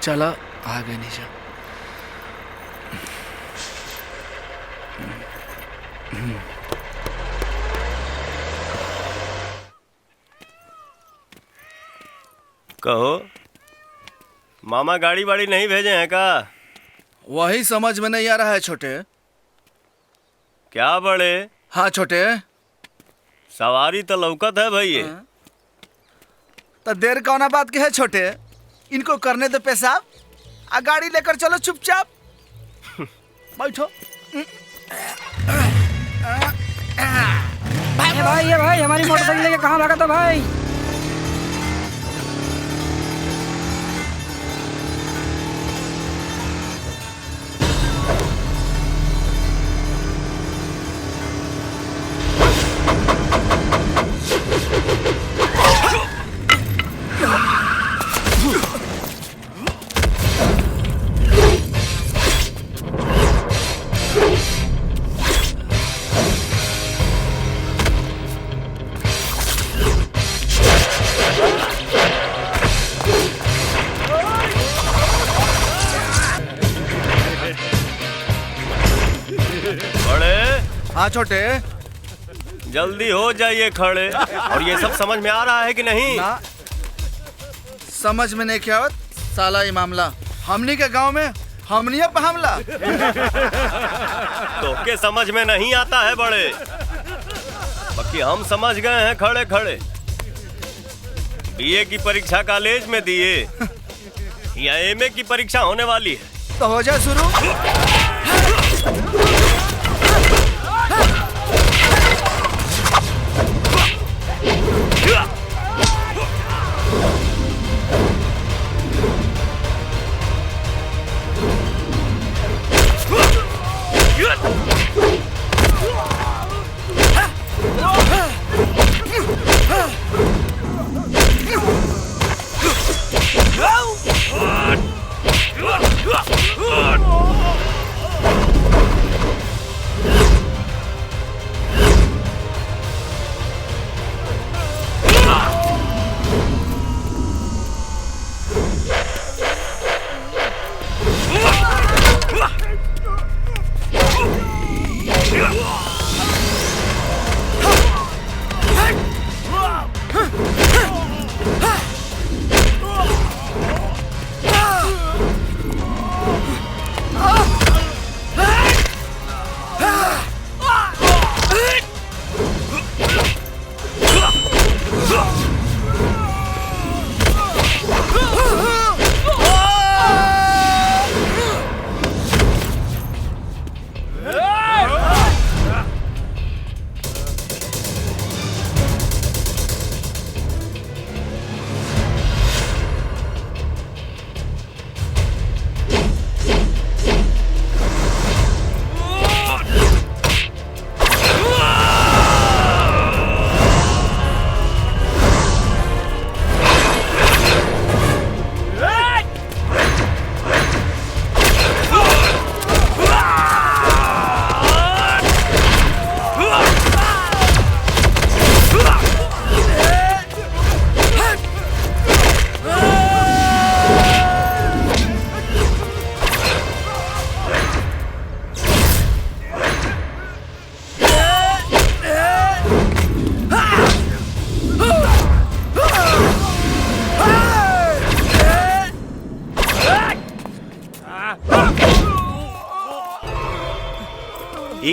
चला आ गए नीचे। कहो मामा गाड़ी वाड़ी नहीं भेजे हैं का? वही समझ में नहीं आ रहा है छोटे। क्या बड़े? हाँ छोटे। सवारी तो लौकत है भैया। तो देर कौना बात के है छोटे, इनको करने दो पेशाब, आ गाड़ी लेकर चलो चुपचाप। बैठो। भाई ये भाई हमारी मोटरसाइकिल लेके कहाँ भागा था भाई? हाँ छोटे। जल्दी हो जाइए खड़े। और ये सब समझ में आ रहा है कि नहीं? ना समझ में नहीं क्या होत साला ये मामला। हमनी के गांव में हमनी पे हमला। तो के समझ में नहीं आता है बड़े, बाकी हम समझ गए हैं खड़े खड़े। बीए की परीक्षा कॉलेज में दिए या एमए की परीक्षा होने वाली है। तो हो जाए शुरू।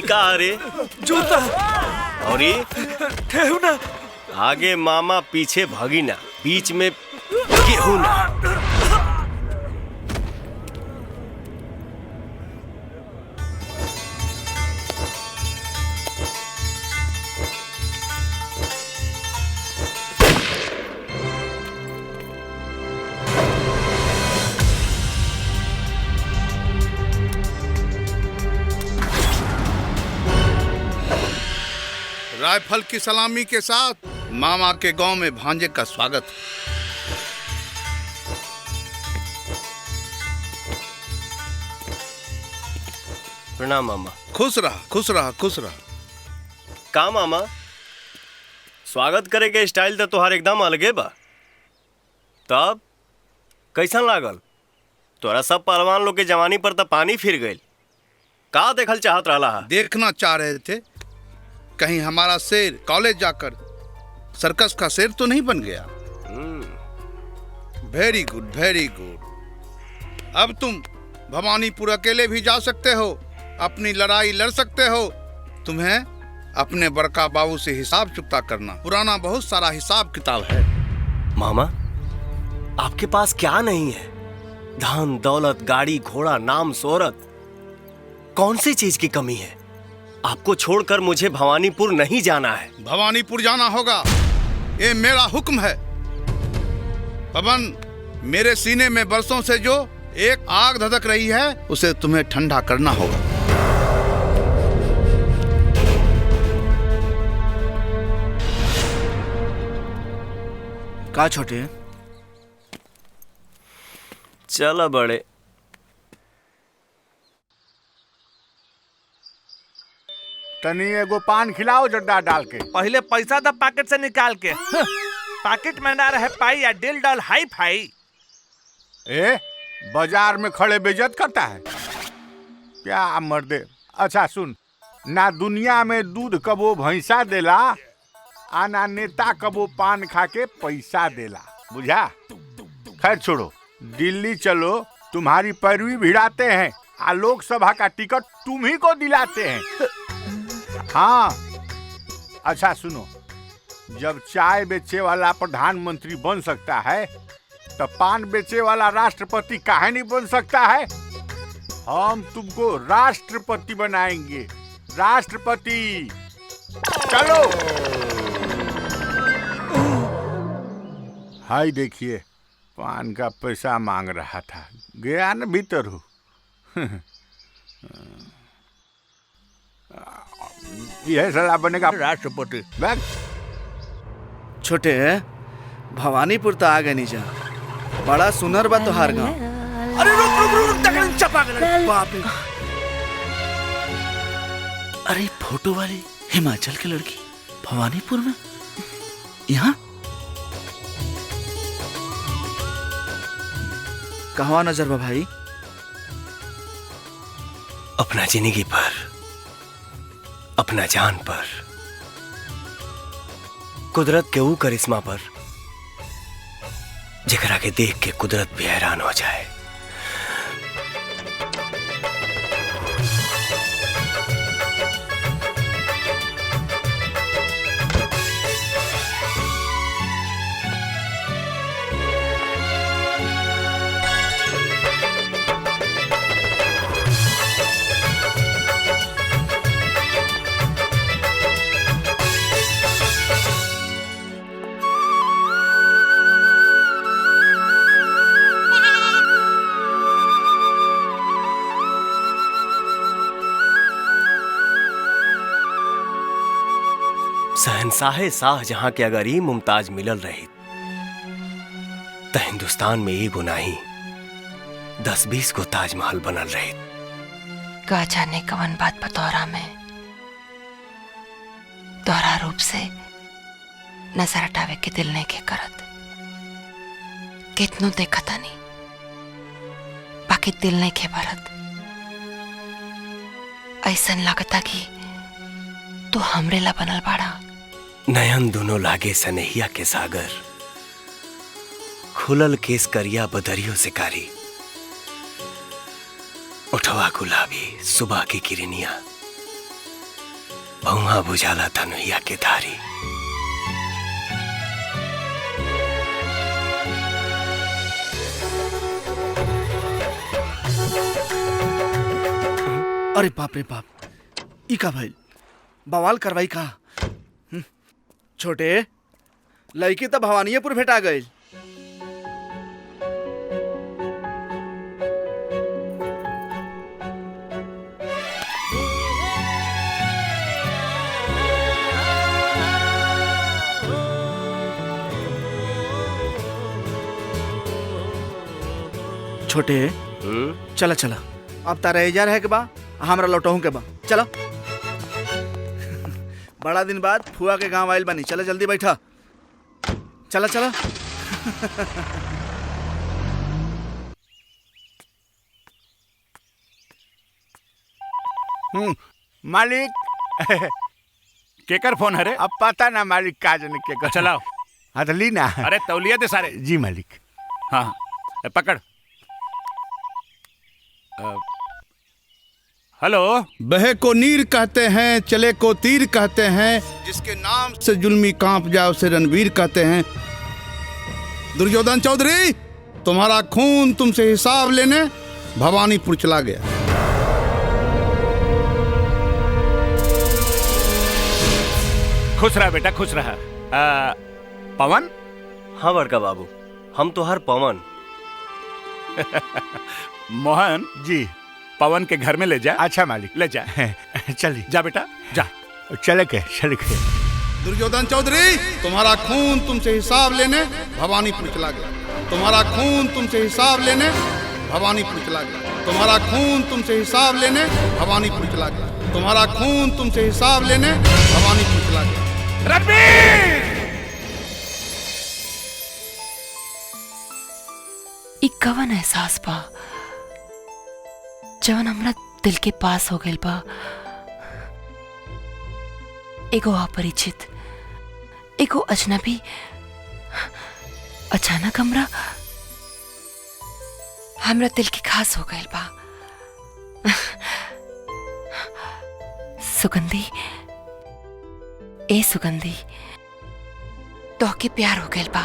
का रे जूता और ये ठेहुना। आगे मामा पीछे भगीना, बीच में गेहूं ना। राइफल की सलामी के साथ मामा के गांव में भांजे का स्वागत। प्रणाम मामा। खुश रहा खुश रहा खुश रहा। का मामा स्वागत करे के स्टाइल तो तुहार एकदम अलगे बा। तब कैसा लागल? तोरा सब पहलवान लोग के जवानी पर तो पानी फिर गई। का देखल चाहत रहा है? देखना चाह रहे थे कहीं हमारा शेर कॉलेज जाकर सर्कस का शेर तो नहीं बन गया। Very good very good. अब तुम भवानीपुर अकेले भी जा सकते हो, अपनी लड़ाई लड़ सकते हो। तुम्हें अपने बड़का बाबू से हिसाब चुकता करना, पुराना बहुत सारा हिसाब किताब है। मामा, आपके पास क्या नहीं है? धन दौलत, गाड़ी घोड़ा, नाम शोहरत, कौन सी चीज की कमी है? आपको छोड़कर मुझे भवानीपुर नहीं जाना है। भवानीपुर जाना होगा, ये मेरा हुक्म है। पवन, मेरे सीने में बरसों से जो एक आग धधक रही है उसे तुम्हें ठंडा करना होगा। का छोटे? चल बड़े। तनी एगो पान खिलाओ जड्डा डाल के। पहले पैसा तो पैकेट से निकाल के। पैकेट में ना रहे पाई या डिल डॉल हाई फाई। ए, बाजार में खड़े बेइज्जत करता है क्या मर्दे? अच्छा सुन, ना दुनिया में दूध कबो भैंसा देला, आ ना नेता कबो पान खा के पैसा देला, बुझा? खैर छोड़ो, दिल्ली चलो, तुम्हारी पैरवी भिड़ाते हैं, आ लोकसभा का टिकट तुम ही को दिलाते हैं। हाँ, अच्छा सुनो, जब चाय बेचे वाला प्रधानमंत्री बन सकता है तो पान बेचे वाला राष्ट्रपति काहे नहीं बन सकता है? हम तुमको राष्ट्रपति बनाएंगे, राष्ट्रपति। चलो। हाय देखिए, पान का पैसा मांग रहा था, गया न भीतर हो। यह सलाह बनेगा राष्ट्रपति। बैग छोटे, भवानीपुर तो आ गए नहीं जा, बड़ा सुनर बा तोहार गाँव। अरे रुक रुक रुक, तकलीफ चपा गए। बाप रे, अरे फोटो वाली हिमाचल की लड़की भवानीपुर में, यहाँ कहवा नजर बा भाई? अपना जिंदगी पर, अपना जान पर, कुदरत के ऊ करिश्मा पर, जेकरा के देख के कुदरत भी हैरान हो जाए। शहनशाहे शाहजहां के अगर ही मुमताज मिलल रही तो हिंदुस्तान में एगो नहीं 10-20 को ताजमहल बनल रही। का जाने कवन बात बतौरा में दोहरा रूप से नजर हटावे के दिल नहीं के करत। कितनों देखा था नहीं, बाकी दिल नहीं के भरत। ऐसन लगता कि तू हमरे ला बनल बाड़ा। नयन दोनों लागे सनहिया के सागर, खुलल केस करिया बदरियों से कारी, उठवा गुलाबी सुबह की किरनिया, भौहा बुझाला धनुया के धारी। अरे बाप रे बाप, ई का भाई बवाल करवाई का? छोटे, लड़की तो भवानीपुर भेटा गई। छोटे, चला चला, अब तारा एजार है के बा, हमरा लौटहूं के बा, चलो। बड़ा दिन बाद फुआ के गांव आइल बनी, चलो जल्दी बैठा, चला चला। मालिक केकर फोन हरे? अब पता ना मालिक का जाने केकर। चलाओ। हाँ तो ली ना। अरे तौलिया दे सारे। जी मालिक। हाँ पकड़। हेलो। बहे को नीर कहते हैं, चले को तीर कहते हैं, जिसके नाम से जुल्मी कांप जाए उसे रणवीर कहते हैं। दुर्योधन चौधरी, तुम्हारा खून तुमसे हिसाब लेने भवानीपुर चला गया। खुश रहा बेटा, खुश रहा। पवन। हाँ बड़का बाबू, हम तो हर पवन। मोहन जी। पवन के घर में ले जा। अच्छा मालिक। ले जा। चलिए। जा बेटा जा। चले के दुर्योधन चौधरी, तुम्हारा खून तुमसे हिसाब लेने भवानीपुर चला गया। तुम्हारा खून तुमसे हिसाब लेने भवानीपुर चला गया। तुम्हारा खून तुमसे हिसाब लेने भवानीपुर चला गया। तुम्हारा खून तुमसे हिसाब लेने भवानीपुर चला गया। रणवीर। ई कवन एहसास बा जवन हमरा दिल के पास हो गइल बा। एगो अपरिचित, एगो अजनबी अचानक हमरा दिल के खास हो गइल बा। सुगंधी, ए सुगंधी, तोहके प्यार हो गइल बा।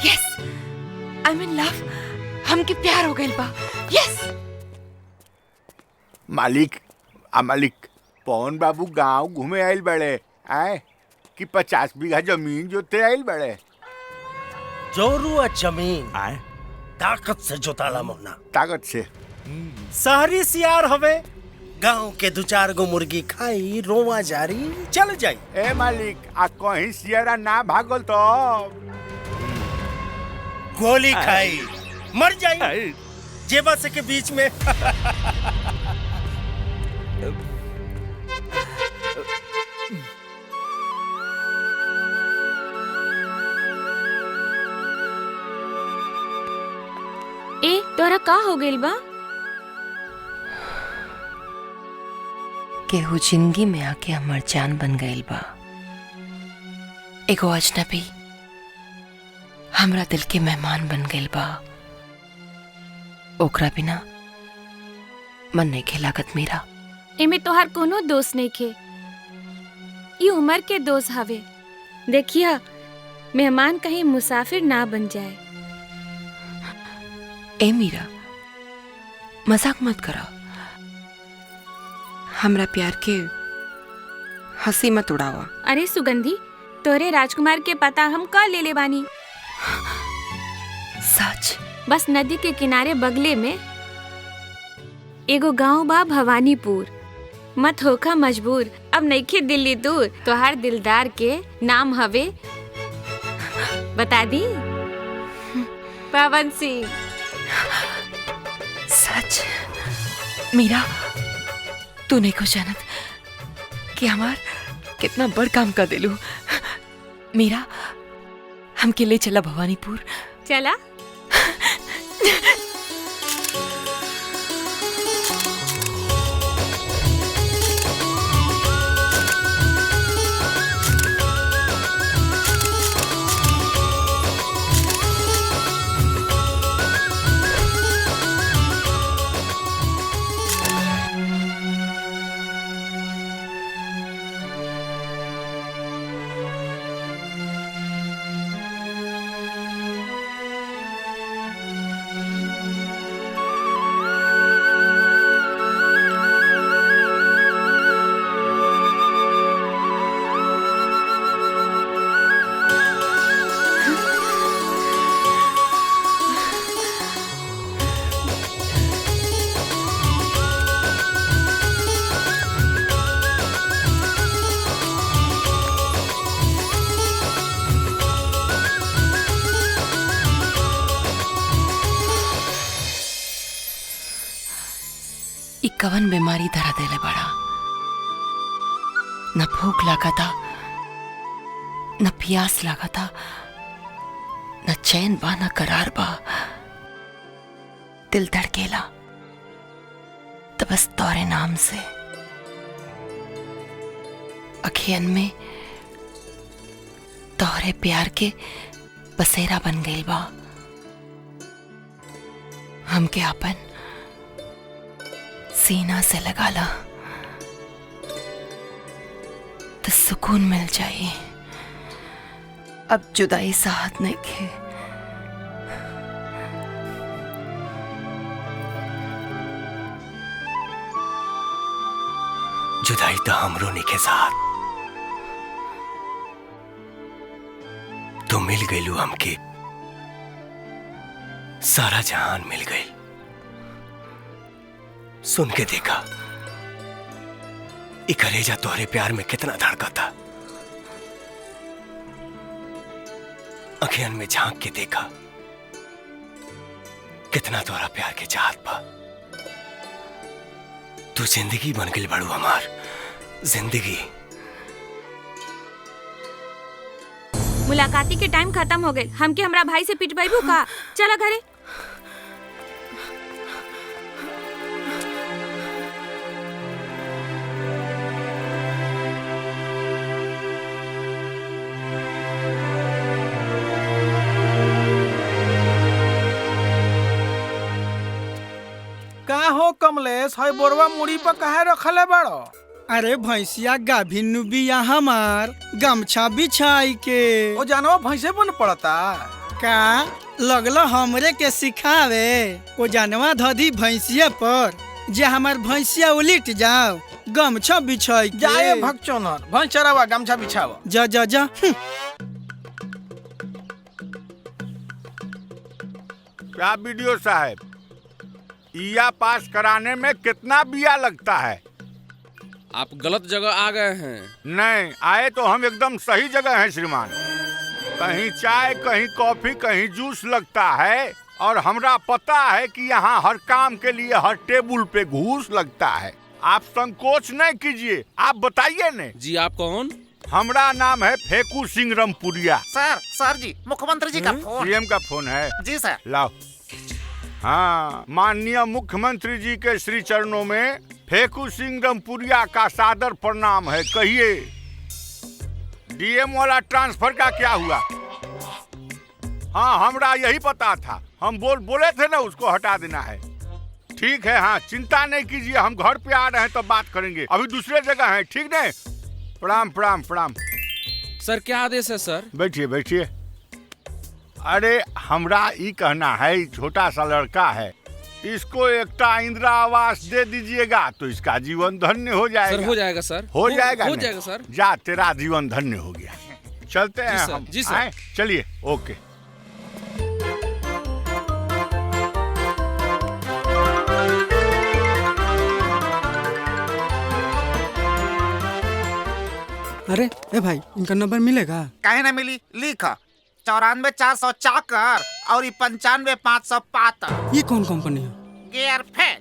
Yes, I am in love. हमके प्यार हो गइल बा। यस। मालिक मालिक पवन बाबू गांव घूमे आइल बड़े आए कि 50 बीघा जमीन जोते आइल बड़े। जोरुआ जमीन आए ताकत से जोताला मोहना। ताकत से। शहरी सियार हवे, गांव के 2-4 गो मुर्गी खाई रोवा जारी चल जाई। ए मालिक आ कहीं सियारा ना भागल तो गोली खाई मर जाई जेबा से के बीच में। ए तोरा का हो गइल बा? केहू जिंदगी में आके हमर जान बन गइल बा। एगो अजनबी हमरा दिल के मेहमान बन गइल बा। ओकरा बिना मन नहीं खेलागत मेरा। एमे तोहार कोनो दोष नहीं खे, ये उम्र के दोष हवे। देखिया मेहमान कहीं मुसाफिर ना बन जाए। ए मीरा, मजाक मत करा। हमरा प्यार के हंसी मत उड़ावा। अरे सुगंधी, तोरे राजकुमार के पता हम का ले ले बानी। सच? बस नदी के किनारे बगले में एगो गांव बा भवानीपुर। मत होखा मजबूर, अब नइखे दिल्ली दूर। तोहार दिलदार के नाम हवे, बता दी, पवन सिंह। सच? मीरा, तू नहीं को जानत कि हमार कितना बड़ काम कर दिलू। मीरा, हमके ले चला भवानीपुर। चला। कवन बीमारी धरा देले बड़ा। न भूख लगा था, न प्यास लगा था, न चैन बा, न करार बा। दिल धड़केला तो बस तोरे नाम से। अखियन में तोरे प्यार के बसेरा बन गई बा। हमके अपन सीना से लगाला तो सुकून मिल जाए। अब जुदाई साहत नहीं खे। जुदाई तो हमरो निके साथ। तो मिल गईलू हमके, सारा जहान मिल गई। सुन के देखा ई कलेजा तोहरे प्यार में कितना धड़का था। अखियन में झांक के देखा कितना तोहरा प्यार के चाहत बा। तू जिंदगी बन गई बड़ू हमार जिंदगी। मुलाकाती के टाइम खत्म हो गए। हमके हमरा भाई से पिटवाइबू का? चला घरे। का हो कमलेश, हई बोरवा मुड़ी पर काहे रखले बाड़ो? अरे भैंसिया गाभिन बिया हमार, गमछा बिछाई के। ओ जानवा भैंसे बन पड़ता का लगल हमरे के सिखावे? ओ जानवा धधी भैंसिया पर जे हमार भैंसिया उलिट जाओ, गमछा बिछाई के। जाए भगचोनर, भैंस चरावा गमछा बिछावा। जा जा जा। क्या वीडियो साहब, ईया पास कराने में कितना बिया लगता है? आप गलत जगह आ गए हैं। नहीं, आए तो हम एकदम सही जगह हैं श्रीमान। कहीं चाय, कहीं कॉफी, कहीं जूस लगता है, और हमरा पता है कि यहाँ हर काम के लिए हर टेबल पे घूस लगता है। आप संकोच नहीं कीजिए, आप बताइए न। जी आप कौन? हमरा नाम है फेकू सिंह रमपुरिया। सर जी, मुख्यमंत्री जी का फोन। सीएम का फोन है? जी सर। लाओ। हाँ, माननीय मुख्यमंत्री जी के श्री चरणों में फेकू सिंह रमपुरिया का सादर प्रणाम है। कहिए डीएम वाला ट्रांसफर का क्या हुआ? हाँ, हमरा यही पता था। हम बोले थे ना, उसको हटा देना है। ठीक है, हाँ चिंता नहीं कीजिए, हम घर पे आ रहे हैं तो बात करेंगे। अभी दूसरे जगह हैं, ठीक नहीं? प्रणाम प्रणाम प्रणाम। सर क्या आदेश है सर? बैठिए बैठिए। अरे हमरा ई कहना है, छोटा सा लड़का है, इसको एकटा इंदिरा आवास दे दीजिएगा तो इसका जीवन धन्य हो जाएगा। सर हो जाएगा सर। हो जाएगा सर। जा, तेरा जीवन धन्य हो गया। चलते हैं हम। जी सर। चलिए, ओके। अरे ए भाई, इनका नंबर मिलेगा? काहे ना मिली, लिख 94 400 चाकर और 95 500 पातर। ये कौन कंपनी है? गेयरफेल।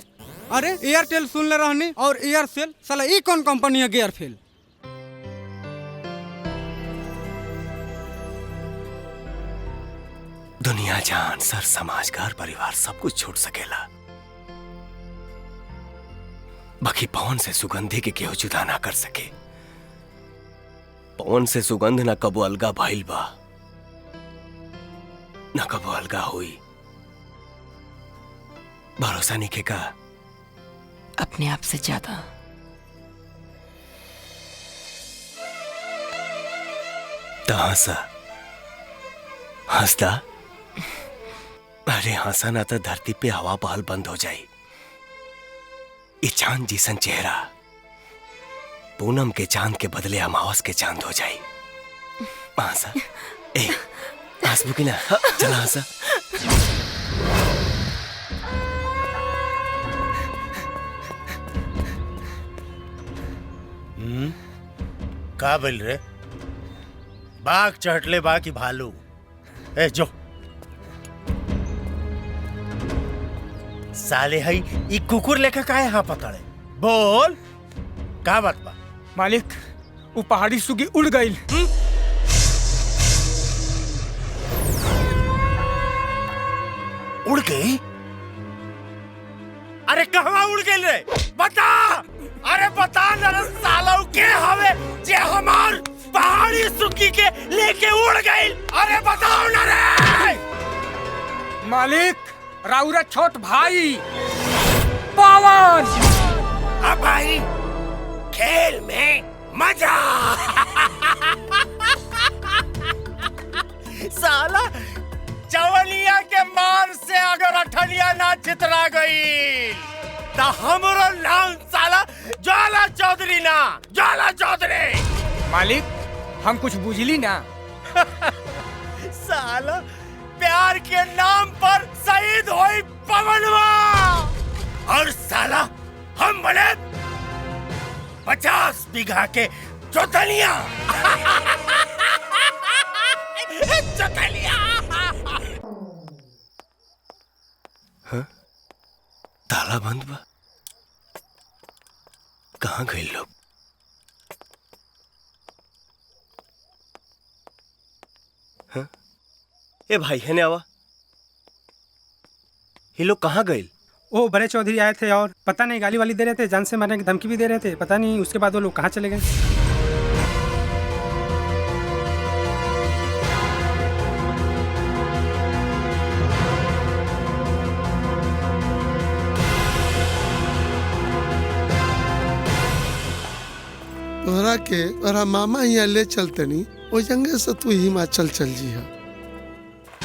अरे एयरटेल सुन ले रहनी और एयरसेल, साला ये कौन कंपनी है गेयरफेल? दुनिया जान, सर समाज, घर परिवार सब कुछ छूट सकेला, बाकी पवन से सुगंधी के केहू जुदा ना कर सके। पवन से सुगंध न कबो अलगा भइल बा, न कबो अलगा हुई। भरोसा नहीं का अपने आप से ज्यादा। तो हंसा, हंसता। अरे हंसा ना तो धरती पे हवा बहल बंद हो जाई। ये चांद जैसन चेहरा पूनम के चांद के बदले अमावस के चांद हो जाई। हंसा, ए हंसबू की ना? चला हंसा। का बोल रे? बाघ चढ़ले बा की भालू? ए जो साले हई ई कुकुर लेके काहे यहाँ पकड़े? बोल का बात बा? मालिक, वो पहाड़ी सुगी उड़ गई। उड़ गई? अरे कहवा उड़ गई रे? बता, अरे बता न रे साला के हवे जे हमार पहाड़ी सुखी के लेके उड़ गई। अरे बताओ न रे। मालिक, राउरा छोट भाई पवन। अब भाई खेल में मजा। साला जवनिया के मार से अगर अठलिया ना चितरा गई तो हमरो नाम साला ज्वाला चौधरी ना, ज्वाला चौधरी। मालिक, हम कुछ बुझली ना। साला प्यार के नाम पर शहीद हुई पवनवा और साला हम बने 50 बीघा के चौथलिया। चौथलिया। ताला बंद बा। कहाँ गए लोग? हाँ? ए भाई है ने आवा। ये लोग कहाँ गए? वो बड़े चौधरी आए थे और पता नहीं गाली वाली दे रहे थे, जान से मारने की धमकी भी दे रहे थे। पता नहीं उसके बाद वो लोग कहाँ चले गए। तोहरा के तोहरा मामा यहाँ ले चलते नहीं, वो जंगे से तू हिमाचल चल जी।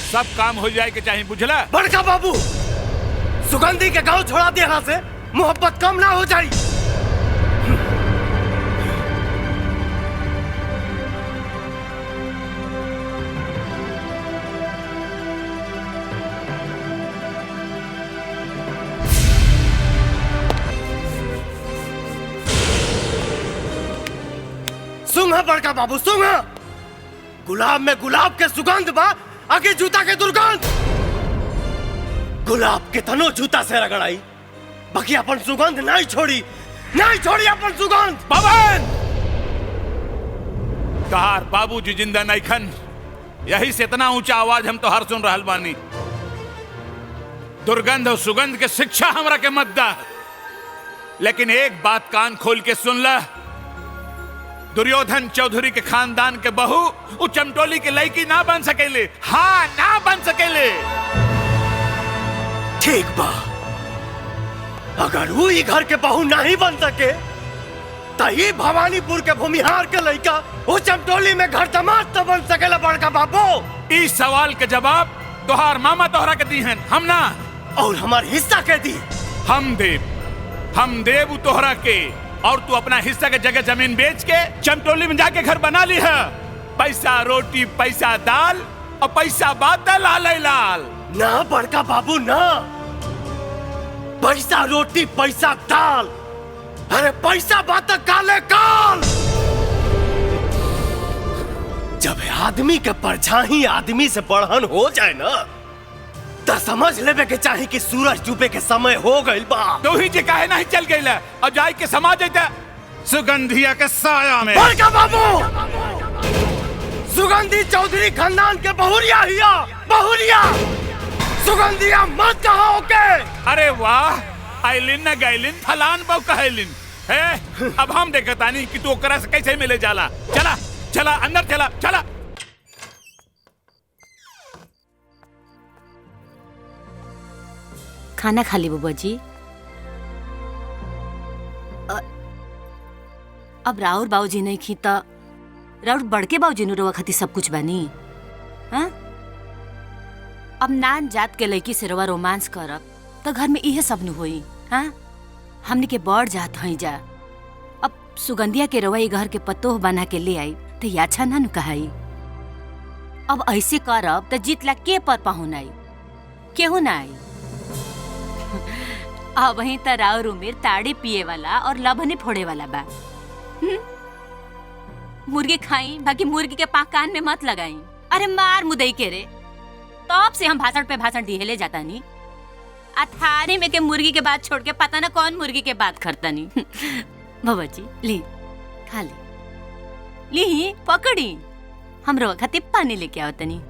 सब काम हो जाए के चाहिए, बुझला? बड़का बाबू, सुगंधी के गांव छोड़ा दे यहाँ से, मोहब्बत कम ना हो जाए। सुंगा बड़का बाबू, सुंगा। गुलाब में गुलाब के सुगंध बा, आगे जूता के दुर्गंध। गुलाब के तनो जूता से रगड़ाई, बाकी अपन सुगंध नहीं छोड़ी, नहीं छोड़ी अपन सुगंध। पवन, तहार बाबूजी जिंदा नहीं खन, यही से इतना ऊंचा आवाज हम तो हर सुन रहल बानी। दुर्गंध और सुगंध के शिक्षा हमरा के मत दा, लेकिन एक बात कान खोल के सुन ला। दुर्योधन चौधरी के खानदान के बहू उ चमटोली के लड़की ना बन सकेले। हाँ, ना बन सकेले। ठीक बा, अगर वो घर के बहू नहीं बन सके तो ये भवानीपुर के भूमिहार के लड़का वो चमटोली में घर दमाद तो बन सकेला बड़का बाबू। इस सवाल के जवाब तोहार मामा तोहरा के दी हैं, हम ना। और हमार हिस्सा के दी? हम देव तोहरा के, और तू अपना हिस्सा के जगह जमीन बेच के चमटोली में जाके घर बना ली है। पैसा रोटी, पैसा दाल और पैसा बादल लाल लाल। ना बड़का बाबू ना, पैसा रोटी पैसा दाल, अरे पैसा बात काले काल। जब आदमी के परछाई आदमी से बढ़न हो जाए ना, तो समझ लेवे के चाहे कि सूरज डूबे के समय हो गइल बा। तो ही जे काहे नहीं चल गइला और जाई के समा जाता सुगंधिया के साया में। बड़का बाबू, सुगंधी चौधरी खानदान के बहुरिया हिया, बहुरिया। सुगंधिया मत कहो के। अरे वाह, आइलिन न गइलिन, फलान बहु कहलिन है। अब हम देखतानी कि तू ओकरा से कैसे मिले जाला। चला चला अंदर चला, चला। खाना खा ली बुआ जी। अब राउर बाबूजी नहीं खी तो राउर बड़के बाबूजी नु रवा खाती सब कुछ बनी। हाँ? अब नान जात के लड़की से रवा रोमांस करब तो घर में इहे सब नु होई। हाँ? हमने के बड़ जात हई जा। अब सुगंधिया के रवा घर के पतोह बना के ले आई तो ये अच्छा ना नु कहाई। अब ऐसे करब तो जीतला के पर पहुनाई, केहू ना आई। अब वहीं तराउर उमेर ताड़ी पिए वाला और लभनी फोड़े वाला बा। मुर्गी खाई, बाकी मुर्गी के पाक कान में मत लगाई। अरे मार मुदई के रे, तब से हम भाषण पे भाषण दिहेले जाता नी। अथारी में के मुर्गी के बात छोड़ के पता ना कौन मुर्गी के बात करता नी। बाबा जी ली, खा ली, पकड़ी। हम रो खातिर पानी लेके आओ तनी।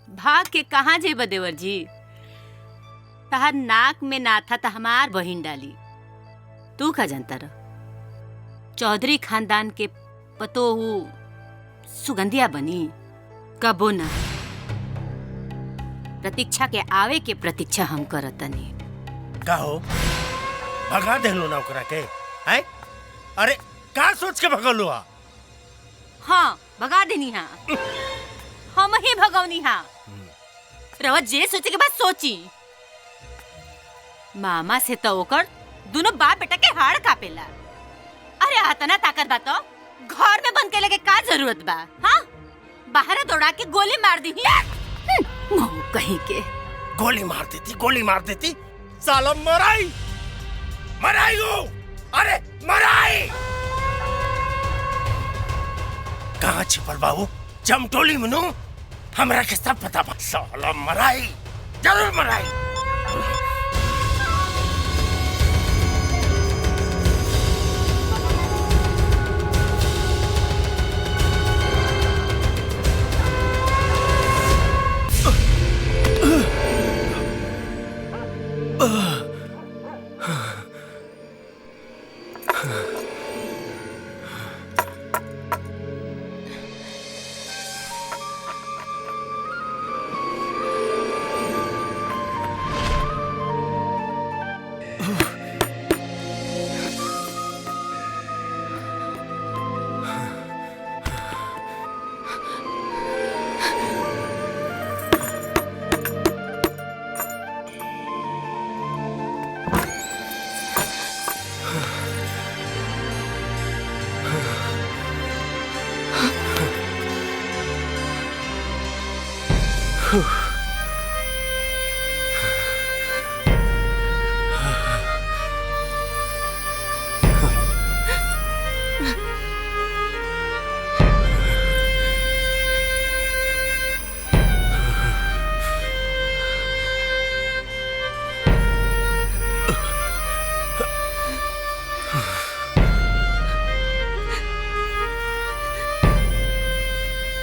भाग के कहाँ जेब देवर जी? तहार नाक में ना था तो हमार बहिन डाली। तू का जानता रह? चौधरी खानदान के पतोहू सुगंधिया बनी कबो ना। प्रतीक्षा के आवे के प्रतीक्षा हम करतनी। का हो भगा देलो ना ओकरा के? हैं? अरे का सोच के भगलू हा? हाँ भगा देनी हा। हम ही भगवनी हा। रवा जे सोचे के बाद सोची। मामा से तो ओकर दोनों बाप बेटा के हाड़ कापेला। अरे आतना ताकत बा तो घर में बंद के लगे का जरूरत बा? हाँ बाहर दौड़ा के गोली मार दी। कहीं के गोली मार देती साला मराई हो। अरे मराई कहाँ छिपल बाबू? जमटोली में नो हमरा के सब पता बा। साला मराई जरूर मराई।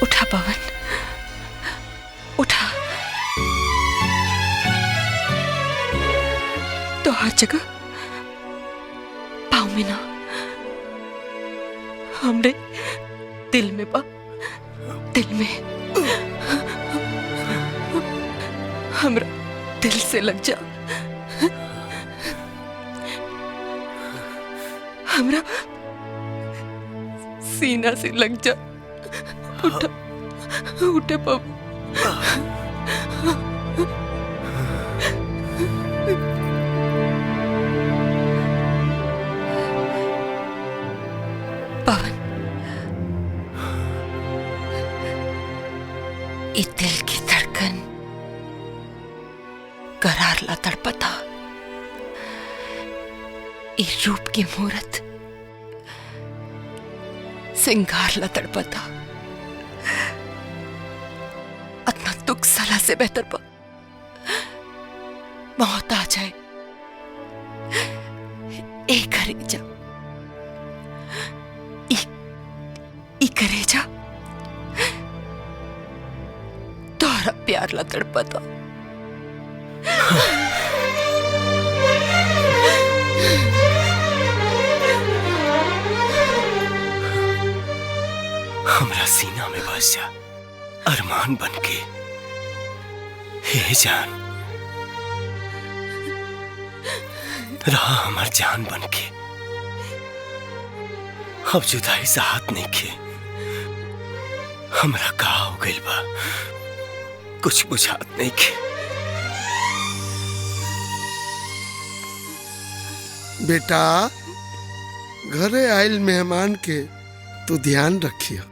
उठा पवन, उठा। तो हर जगह पाँव में ना, हमने दिल में बा, दिल में। हमरा दिल से लग जा, हमरा सीना से लग जा। उठा, उठे पवन। पवन, ये दिल की धड़कन करार ला तड़पता, ये रूप की मूरत सिंगार ला तड़पता। अपना दुख सलाह से बेहतर पा मौत आ जाए। एक करेजा, एक करेजा तोरा प्यार ला तड़पता। हमरा सीना में बस जा, अरमान बनके। हे जान, रहा हमार जान बनके। अब जुदाई से हाथ नहीं खे। हमरा का हो गइल बा, कुछ बुझात नहीं खे। बेटा, घरे आयल मेहमान के तू ध्यान रखियो।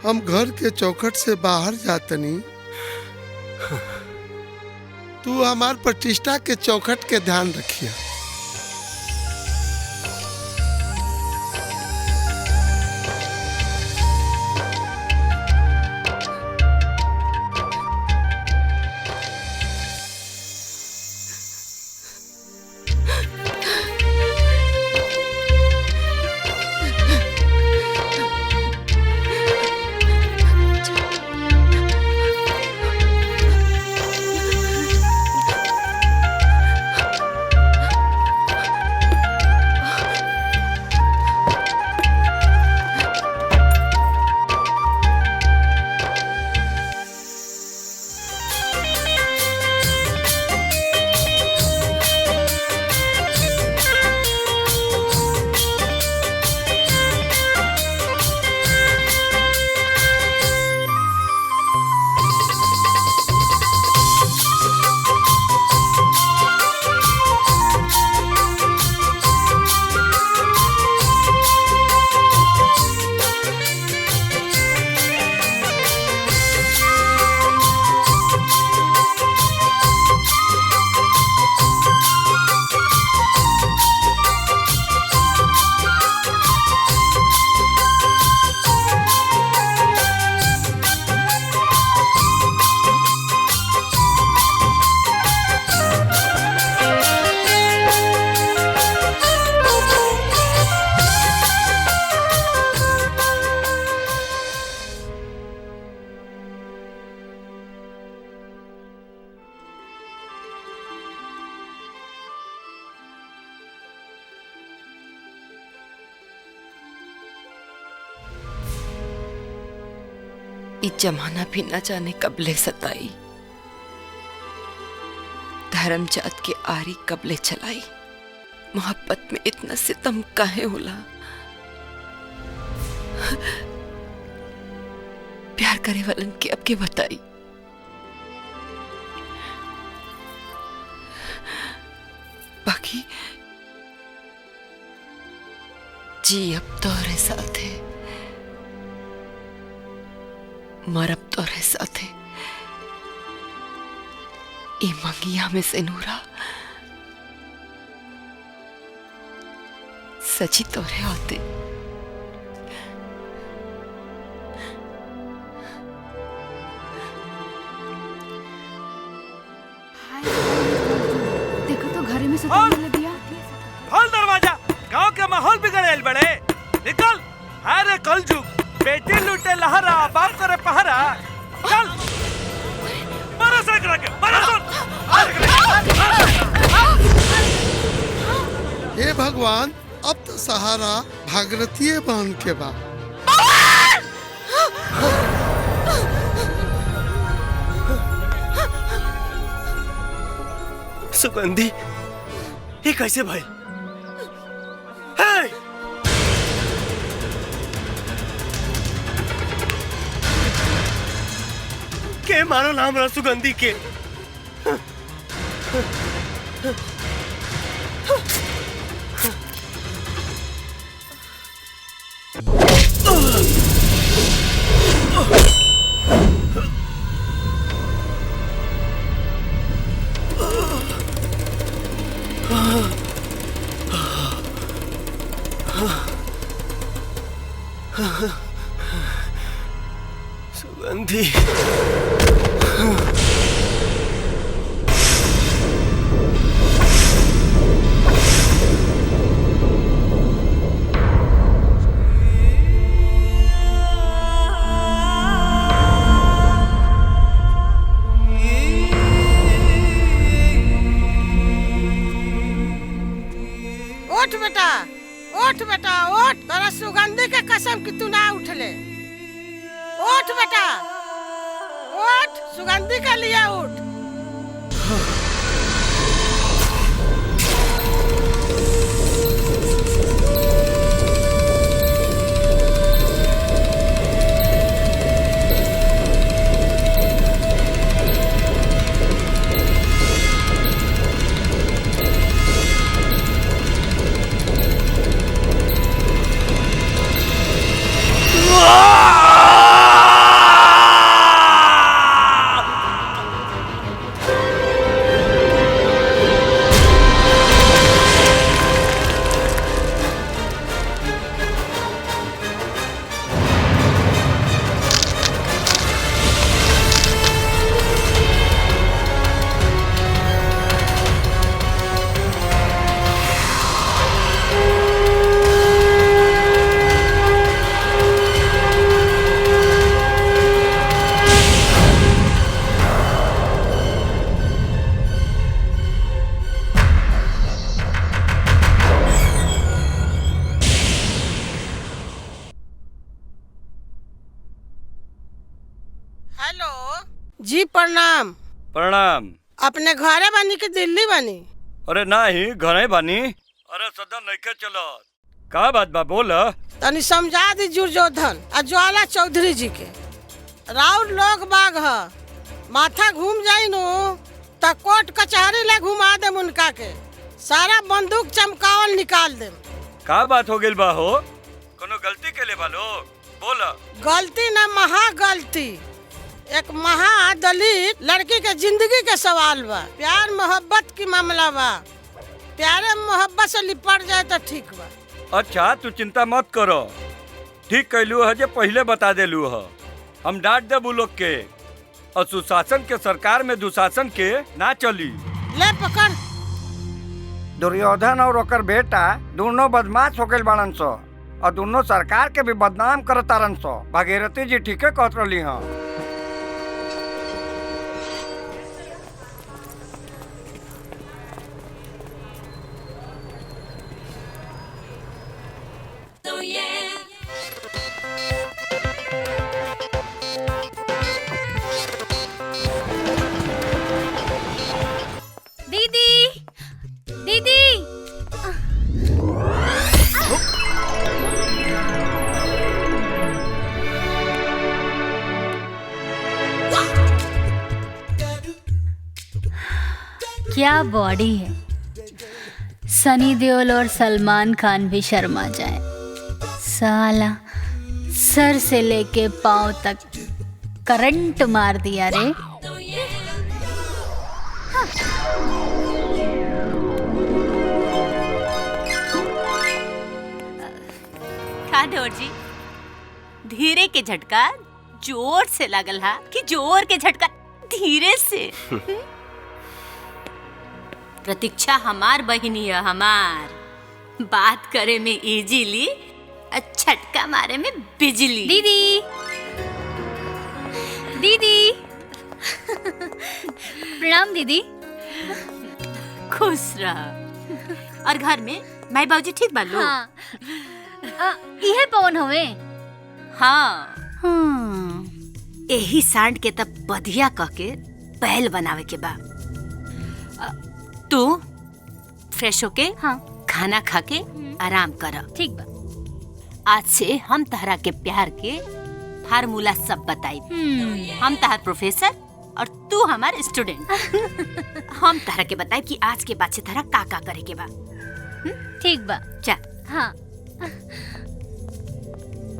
हम घर के चौखट से बाहर जातनी, तू हमार प्रतिष्ठा के चौखट के ध्यान रखियो। ई जमाना भी न जाने कब ले सताई, धर्म जात के आरी कब ले चलाई। मोहब्बत में इतना सितम काहे होला? प्यार करे वालन के अब के बताई। बाकी जी अब तोरे साथे, मरब तोरे साथे। ई मंगिया में से नूरा सची तोरे आते। देखो तो घरे में खोल दरवाजा, गांव के माहौल बिगड़ेल बड़े। निकल। अरे कल जुग बेटी लूटे लहरा, बाप करे पहरा। चल मारो सर के मारो। हे भगवान, अब तो सहारा भागरथी बहन के बा। सुगंधी, ये कैसे भाई? के मारो नाम रहा सुगंधी के। सुगंधी, उठ बेटा, उठ बेटा, उठ। तोरा सुगंधी के कसम कि तू ना उठले। उठ बेटा, उठ। सुगंधी के लिए उठ। जी प्रणाम। प्रणाम। अपने घरे बनी कि दिल्ली बनी? अरे नाही, घरे बानी। अरे सदा नइखे चलत। का बात बा बोल। तनी समझा दी दुर्योधन आ ज्वाला चौधरी जी के। राउर लोग बाग ह, माथा घूम जाई नु त कोर्ट कचहरी ले घुमा दे उनका के। सारा बंदूक चमकावल निकाल दे। का बात हो गेल बा हो? कोनो गलती के ले बालो? बोल। गलती ना, महा गलती। एक महा दलित लड़की के जिंदगी के सवाल बा। प्यार मोहब्बत की मामला बा। प्यारे मोहब्बत से लिपट जाए तो ठीक बा। अच्छा तू चिंता मत करो। ठीक कहलू है जे पहले बता देलू है। हम डांट देबू लोग के। और सुशासन के सरकार में दुशासन के ना चली। ले पकड़। दुर्योधन और ओकर बेटा दोनों बदमाश हो गए बाड़न सो और दोनों सरकार के भी बदनाम करतारन सो। भागीरथी जी ठीके कहत रही हाँ। क्या बॉडी है, सनी देओल और सलमान खान भी शर्मा जाए। साला सर से लेके पांव तक करंट मार दिया रे। का देवर जी, धीरे के झटका जोर से लागल हा कि जोर के झटका धीरे से? प्रतीक्षा हमार बहिनी है, हमार बात करे में इजीली, झटका मारे में बिजली। दीदी दीदी प्रणाम दीदी। खुश रह। और घर में माई बाबूजी ठीक बालो? हाँ। इहे पवन होवे। हाँ। यही सांड के तब बधिया कह के पहल बनावे के बा। तू फ्रेश होके खाना खा के आराम कर। ठीक बा। आज से हम तहरा के प्यार के फार्मूला सब बताई। हम तहर प्रोफेसर और तू हमार स्टूडेंट। हम तहरा के बताई कि आज के बाद से तहरा का करे के बा। ठीक बा। चल। हाँ।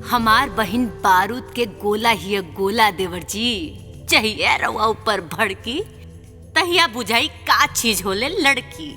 हमार बहिन बारूद के गोला ही गोला देवर जी। चाहिए रवा ऊपर भड़की तहिया बुझाई का चीज होले लड़की।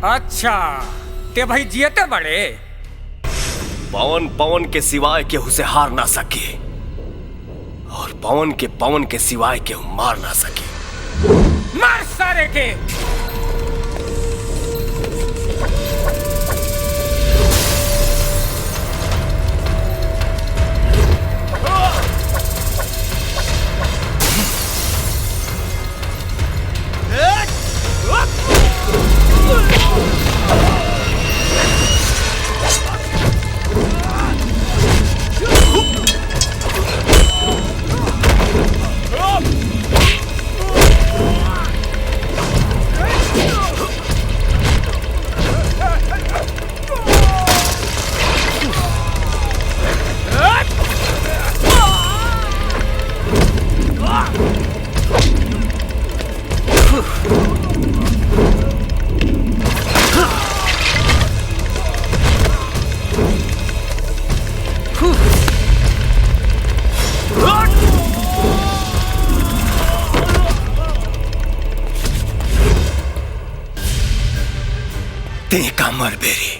अच्छा ते भाई जियते बड़े। पवन पवन के सिवाय केहू से हार ना सके और पवन के सिवाय केहू मार ना सके। मार सारे के। मर बेरी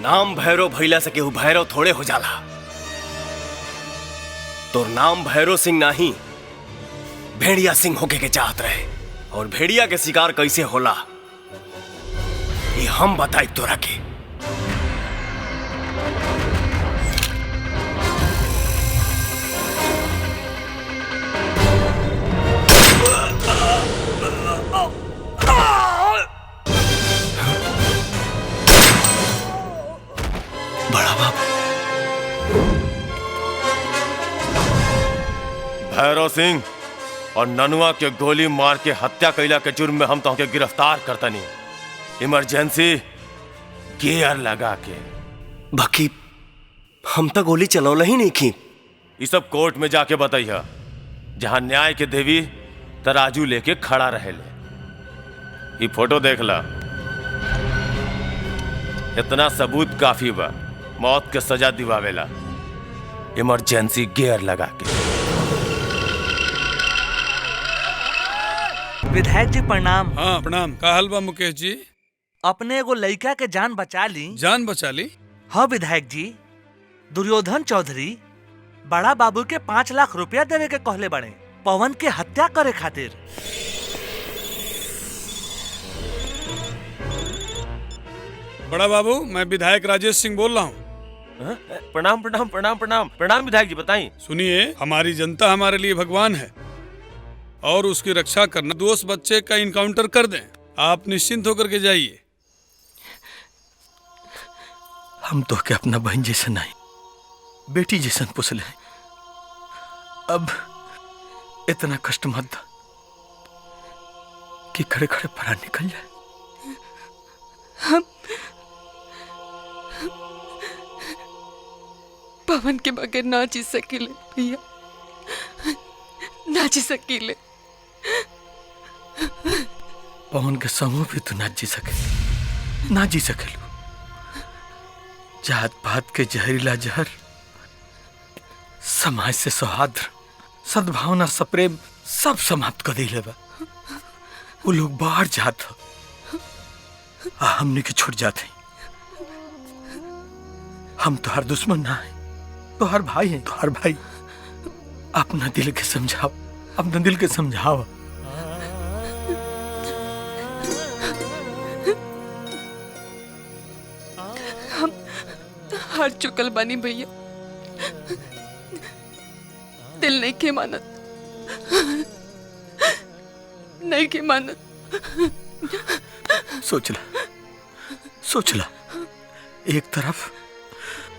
नाम भैरव भैला से केहू भैरव थोड़े हो जाला। तो नाम भैरव सिंह नहीं भेड़िया सिंह होके के चाहत रहे और भेड़िया के शिकार कैसे होला ये हम बताई तोरा के। बड़ा बाबू भैरव सिंह और ननुआ के गोली मार के हत्या कैला के जुर्म में हम तो गिरफ्तार करता नहीं। इमरजेंसी गियर लगा के बाकी हम तो गोली चलौला ही नहीं की। ये सब कोर्ट में जाके बताइया जहां न्याय के देवी तराजू लेके खड़ा रहे ले। ये फोटो देख ला, इतना सबूत काफी बा मौत के सजा दिवावेला। इमरजेंसी गियर लगा के। विधायक जी प्रणाम। हाँ प्रणाम। का हाल बा मुकेश जी? अपने एगो लड़का के जान बचा ली। जान बचा ली? हाँ विधायक जी, दुर्योधन चौधरी बड़ा बाबू के 5 लाख रुपया देवे के कहले बड़े पवन के हत्या करे खातिर। बड़ा बाबू मैं विधायक राजेश सिंह बोल रहा हूँ। प्रणाम प्रणाम प्रणाम प्रणाम प्रणाम विधायक जी बताइए। सुनिए, हमारी जनता हमारे लिए भगवान है और उसकी रक्षा करना। दोस्त बच्चे का इनकाउंटर कर दें, आप निश्चिंत होकर के जाइए। हम तो के अपना बहन जैसे नहीं, बेटी जैसन पुसले। अब इतना कष्ट मत दा कि खड़े खड़े परान निकल जाए। हम पवन के बगैर ना जी सकीले भैया, ना जी सकीले। पवन के समूह भी तू ना जी सके, ना जी सकेलू। जात पात के जहरीला जहर समाज से सौहार्द, सद्भावना, सप्रेम सब समाप्त कर दिले बा। वो लोग बाहर जात हो, हमने के छूट जाते। हम तुहार दुश्मन ना है, तुहार भाई हैं, तुहार भाई। अपना दिल के समझाओ, अपना दिल के समझाओ। हम हार चुकल बानी भैया, दिल नहीं के मानत, नहीं के मानत। सोच ला, एक तरफ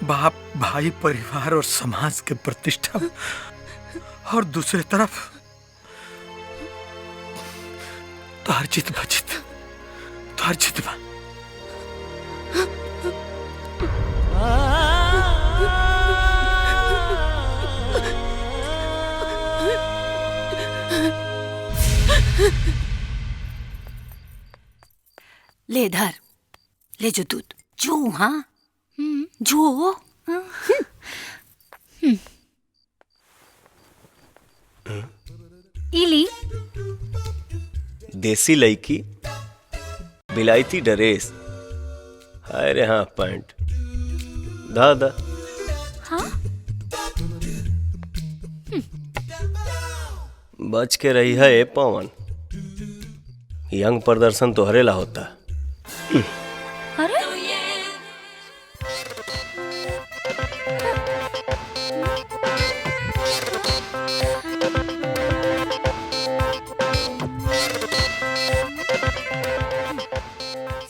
बाप, भाई, परिवार और समाज के प्रतिष्ठा, और दूसरे तरफ तुहार जित बा, तुहार जित बा। ले धर, ले जो दूध जो। हाँ जो इली देसी लड़की, बिलायती ड्रेस, अरे हाँ पैंट दा। हाँ बच के रही है ए पवन, यंग प्रदर्शन तो हरेला होता है। अरे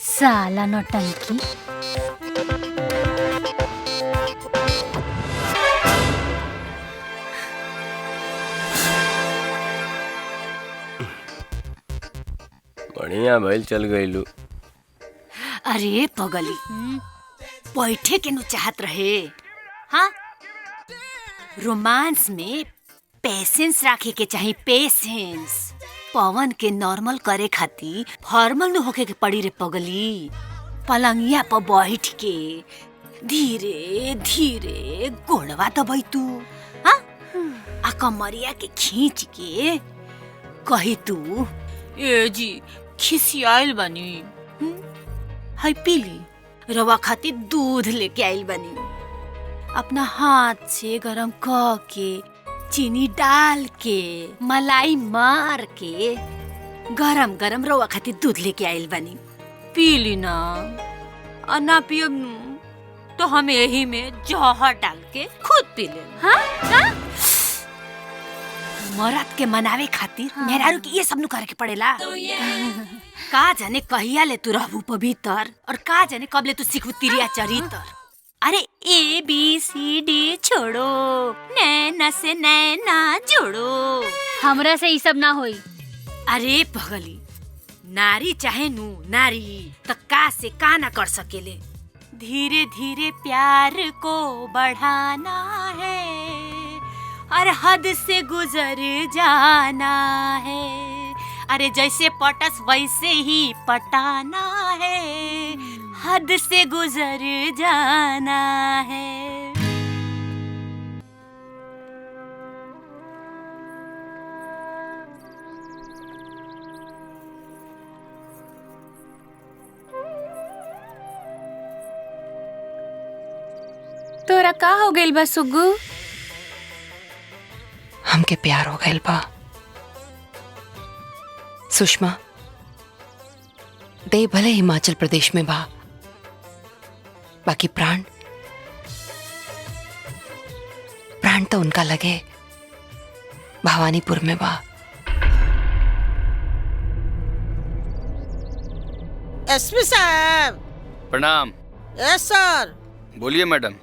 साला नौटंकी। बढ़िया भइल चल गइलू। अरे पगली, बैठे के नु चाहत रहे। हाँ, रोमांस में पेशेंस रखे के चाहिए, पेशेंस। पवन के नॉर्मल करे खातिर फॉर्मल न होके के पड़ी रे पगली। पलंगिया पर बैठ के धीरे धीरे गोड़वा दबाई तू। हाँ, आ कमरिया के खींच के कही तू, ए जी खिसियाइल बनी, हाय पीली रवा खातिर दूध लेके आइल बनी। अपना हाथ से गरम के चीनी डाल के मलाई मार के गरम गरम रवा खातिर दूध लेके आइल बनी। पीली ना, और ना पियब तो हम यही में जहर डाल के खुद पी ले। हाँ? हाँ? मरद के मनावे खातिर मेहरारू के ये सब नु करे के पड़ेला। का जाने कहिया ले तू रहबू पवित्र, और का जाने कब ले तू सीखबू तिरिया चरित्र। अरे ABCD छोड़ो, नैना से नैना जोड़ो। हमरा से ये सब ना होई। अरे पगली, नारी चाहे नु नारी तो का से का ना कर सकेले। धीरे धीरे प्यार को बढ़ाना है और हद से गुजर जाना है। अरे जैसे पटस वैसे ही पटाना है, हद से गुजर जाना है। तोरा का हो गइल बा सुग्गू? हमके प्यार हो गइल बा सुषमा। दे भले हिमाचल प्रदेश में बा, बाकी प्राण तो उनका लगे भवानीपुर में बा। एसपी साहब प्रणाम। यस सर। बोलिए मैडम।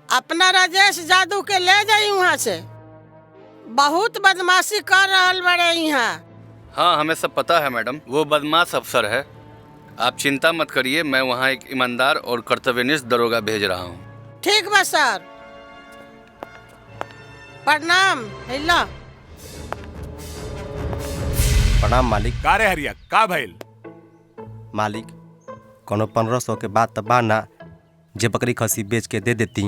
अपना राजेश जादू के ले जाई वहाँ से, बहुत बदमाशी कर रहल बड़े यहाँ। हाँ हमें सब पता है मैडम, वो बदमाश अफसर है। आप चिंता मत करिए, मैं वहाँ एक ईमानदार और कर्तव्यनिष्ठ दरोगा भेज रहा हूँ। ठीक बा सर, प्रणाम। हिला प्रणाम मालिक। का रे हरिया, का भइल? मालिक कोनो 1500 के बाद तब बाना जे बकरी खसी बेच के दे देती।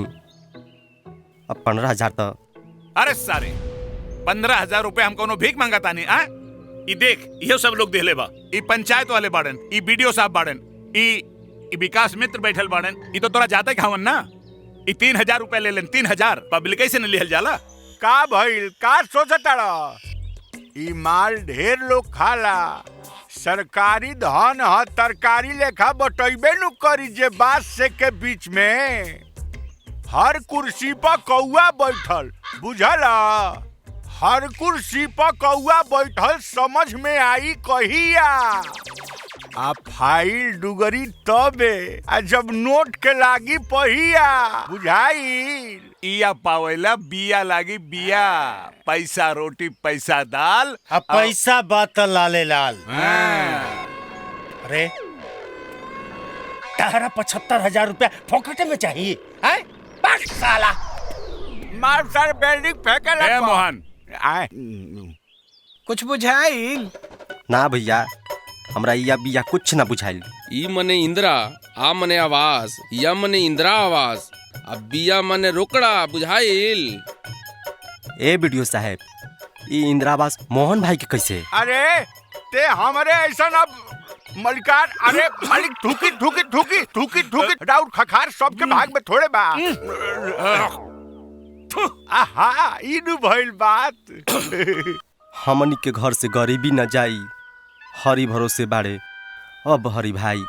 अब 15,000 तो। अरे सारे 15,000 रुपए हम कोनो भीख मांगता नहीं। आ ई देख, ये सब लोग देले बा। ई पंचायत वाले बाड़न, ई बीडीओ साहब बाड़न, ई विकास मित्र बैठल बाड़न। ई तो तोरा जाते खावन ना। ई 3,000 रुपए ले लेन। 3,000 पब्लिक से न लिहल जाला। का भइल, का सोचताड़ा? ई माल ढेर लोग खाला। सरकारी धन ह, तरकारी लेखा बटैबे नु करी। जे बात से के बीच में हर कुर्सी पर कौआ बैठल, बुझला? हर कुर्सी पर कौआ बैठल समझ में आई कहिया। आ फाइल डुगरी तबे, आ जब नोट के लागी पहिया, बुझाई? इया पावेला बिया लागी बिया। पैसा रोटी पैसा दाल, अब पैसा बात लाले लाल। अरे 75,000 रुपया फोकट में चाहिए है? बस साला मार सर बिल्डिंग फेंके लगा। मोहन आए कुछ बुझाइल ना भैया, हमरा या बिया कुछ ना बुझाइल। ई मने इंदिरा, आ मने आवास, या मने इंदिरा आवास, अब बिया मने रोकड़ा, बुझाइल? ए वीडियो साहब, ई इंदिरा आवास मोहन भाई के कैसे? अरे ते हमारे ऐसा ना मलिकार। अरे मालिक थूकी थूकी थूकी थूकी थूकी डाउट खखार सबके भाग में थोड़े बा। आहा ई नु भइल बात। हमनी के घर से गरीबी न जाई, हरी भरोसे बाड़े। अब हरी भाई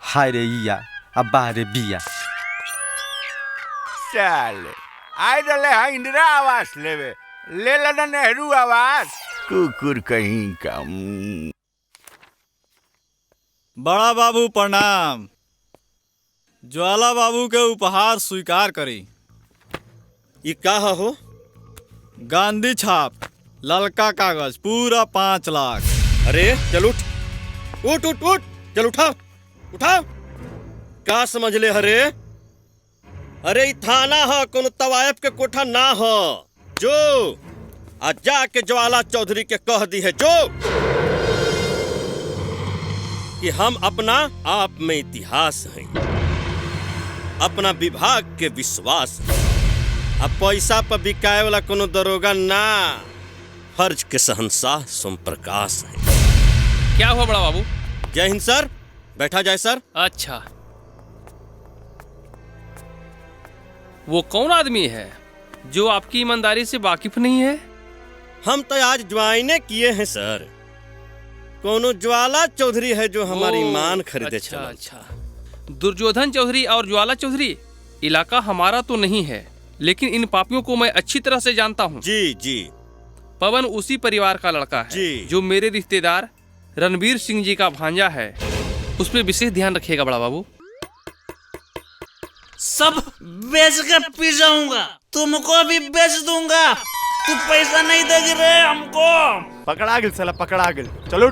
हाय रे इया, अब बाहरे बिया। चल आइ रले है इंदिरा आवास लेवे, ले लेना नेहरू आवास। कुकुर कहीं का। बड़ा बाबू प्रणाम। ज्वाला बाबू के उपहार स्वीकार करी। ये का हो? गांधी छाप, ललका कागज, पूरा 5 लाख। अरे चल उठ उठ उठ उठ, चल उठा उठा। का समझ ले हरे? अरे थाना है, कोनो तवायफ के कोठा ना हो। जो आज जाके ज्वाला चौधरी के कह दी है जो कि हम अपना आप में इतिहास हैं, अपना विभाग के विश्वास है। अब पैसा पर बिकाए वाला कोनो दरोगा ना, फर्ज के शहंशाह सोम प्रकाश है। क्या हुआ बड़ा बाबू? जय हिंद सर, बैठा जाए सर। अच्छा, वो कौन आदमी है जो आपकी ईमानदारी से वाकिफ नहीं है? हम तो आज ज्वाइने किए हैं सर। कोनो ज्वाला चौधरी है जो हमारी ईमान खरीदे। अच्छा, दुर्योधन चौधरी और ज्वाला चौधरी इलाका हमारा तो नहीं है, लेकिन इन पापियों को मैं अच्छी तरह से जानता हूँ। जी जी। पवन उसी परिवार का लड़का है जी। जो मेरे रिश्तेदार रणवीर सिंह जी का भांजा है। उस पर विशेष ध्यान रखिएगा बड़ा बाबू। सब बेच के पी जाऊंगा, तुमको भी बेच दूंगा। तू पैसा नहीं देगी रे हमको। पकड़ा गिल साला, पकड़ा गिल। चलो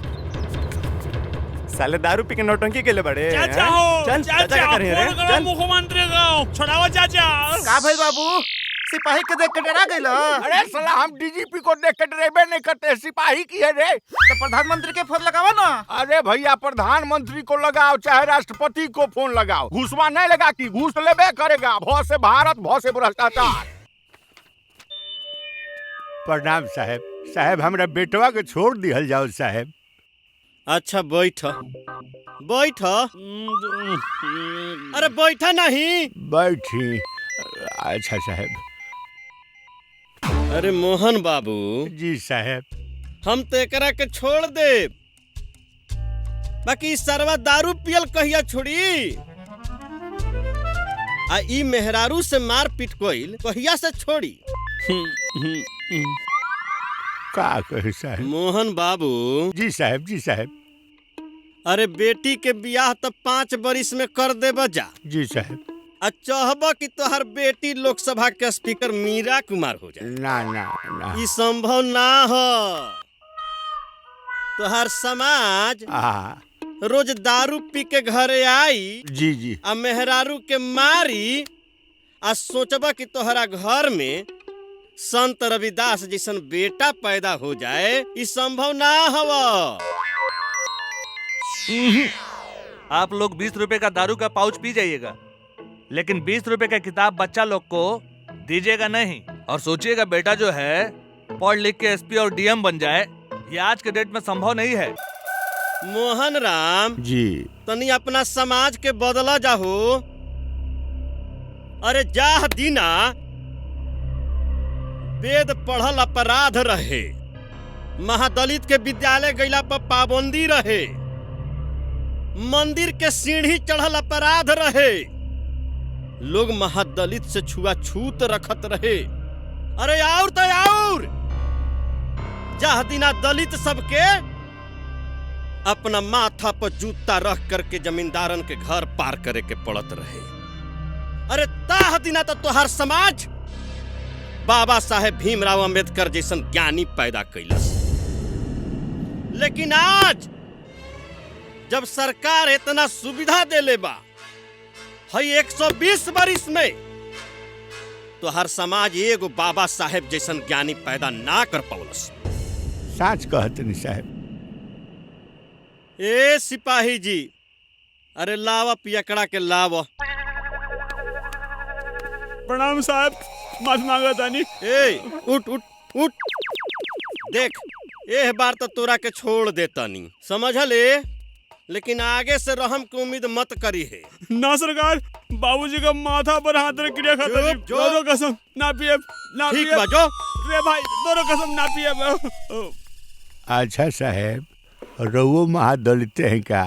साले दारू पी के नौटंकी के लिए बड़े। चाचा हो, चल चाचा क्या कर रहे हैं? चल मुख्यमंत्री को छुड़ाओ चाचा। का भाई बाबू, सिपाही के देख के डरा गइल? अरे साला हम डीजीपी को देख के डरेबे नहीं करते, सिपाही की है रे। तो प्रधानमंत्री के फोन लगावा ना। अरे भैया प्रधानमंत्री को लगाओ चाहे राष्ट्रपति को फोन लगाओ, घूसवा नहीं लगा कि घूस लेबे करेगा। भौ से भारत, भौ से भ्रष्टाचार। प्रणाम साहब। साहब हमरा बेटवा के छोड़ दिहल जाओ साहब। अच्छा बैठ बैठ। अरे बैठा नहीं। बैठी। अच्छा साहब। अरे मोहन बाबू। जी साहब। हम तो एकरा के छोड़ दे, बाकी सरवा दारू पियल कहिया छोड़ी, आ ई मेहरारू से मार पीट कोइल कहिया से छोड़ी। का कहे साहब? मोहन बाबू। जी साहब, जी साहब। अरे बेटी के बियाह तो 5 बरिस में कर दे बजा। जी साहब। चाहबा कि तोहर बेटी लोकसभा के स्पीकर मीरा कुमार हो जाए? ना ना ना ई संभव ना हो। तोहर समाज रोज दारू पी के घरे आई जी जी आ मेहरारू के मारी आ सोचबा कि तोहरा घर में संत रविदास जैसन बेटा पैदा हो जाए, ई संभव ना हवा। आप लोग 20 रुपए का दारू का पाउच पी जाइएगा, लेकिन 20 रुपए का किताब बच्चा लोग को दीजिएगा नहीं। और सोचिएगा बेटा जो है पढ़ लिख के एसपी और डीएम बन जाए, ये आज के डेट में संभव नहीं है। मोहन राम जी तनी अपना समाज के बदला जाहो। अरे जाह दीना वेद पढ़ल अपराध रहे, महादलित के विद्यालय गैला पर पाबंदी रहे, मंदिर के सीढ़ी चढ़ल अपराध रहे, लोग महादलित से छुआछूत रखत रहे। अरे और तो और जाह दीना दलित सबके अपना माथा पर जूता रख करके जमींदारन के घर पार करे के पड़त रहे। अरे ताह दिना तो तोहार समाज बाबा साहेब भीमराव अंबेडकर जैसन ज्ञानी पैदा कैलस। लेकिन आज जब सरकार इतना सुविधा देले बा, हई 120 बरिस में तोहार समाज एगो बाबा साहेब जैसन ज्ञानी पैदा ना कर पौलस। सच कहतनी साहब। ए सिपाही जी, अरे लावा पियकड़ा के लावा। प्रणाम साहब, माफी मांगा तानी। ए उठ उठ उठ, देख एह बार तो तोरा के छोड़ देतानी, समझले? लेकिन आगे से रहम की उम्मीद मत करी है। ना सरकार, बाबूजी का माथा पर हाथ रख क्रिया खाता। दोनों कसम ना पिए ना ठीक पिए। बा जो। रे भाई दोनों कसम ना पिए। अच्छा साहब, रउओ महादलित हैं का?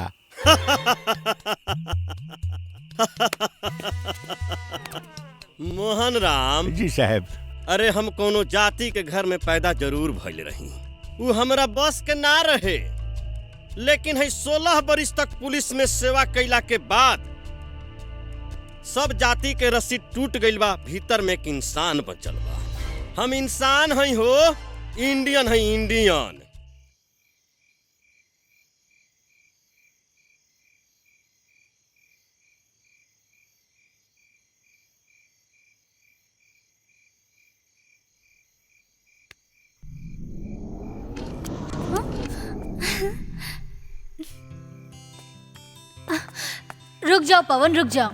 मोहन राम जी साहब। अरे हम कोनो जाति के घर में पैदा जरूर भइल रही, वो हमरा बस के ना रहे। लेकिन है 16 बरिस तक पुलिस में सेवा कैला के बाद सब जाति के रस्सी टूट गइल बा, भीतर में एक इंसान बचल बा। हम इंसान हई हो, इंडियन है इंडियन। रुक जाओ पवन, रुक जाओ।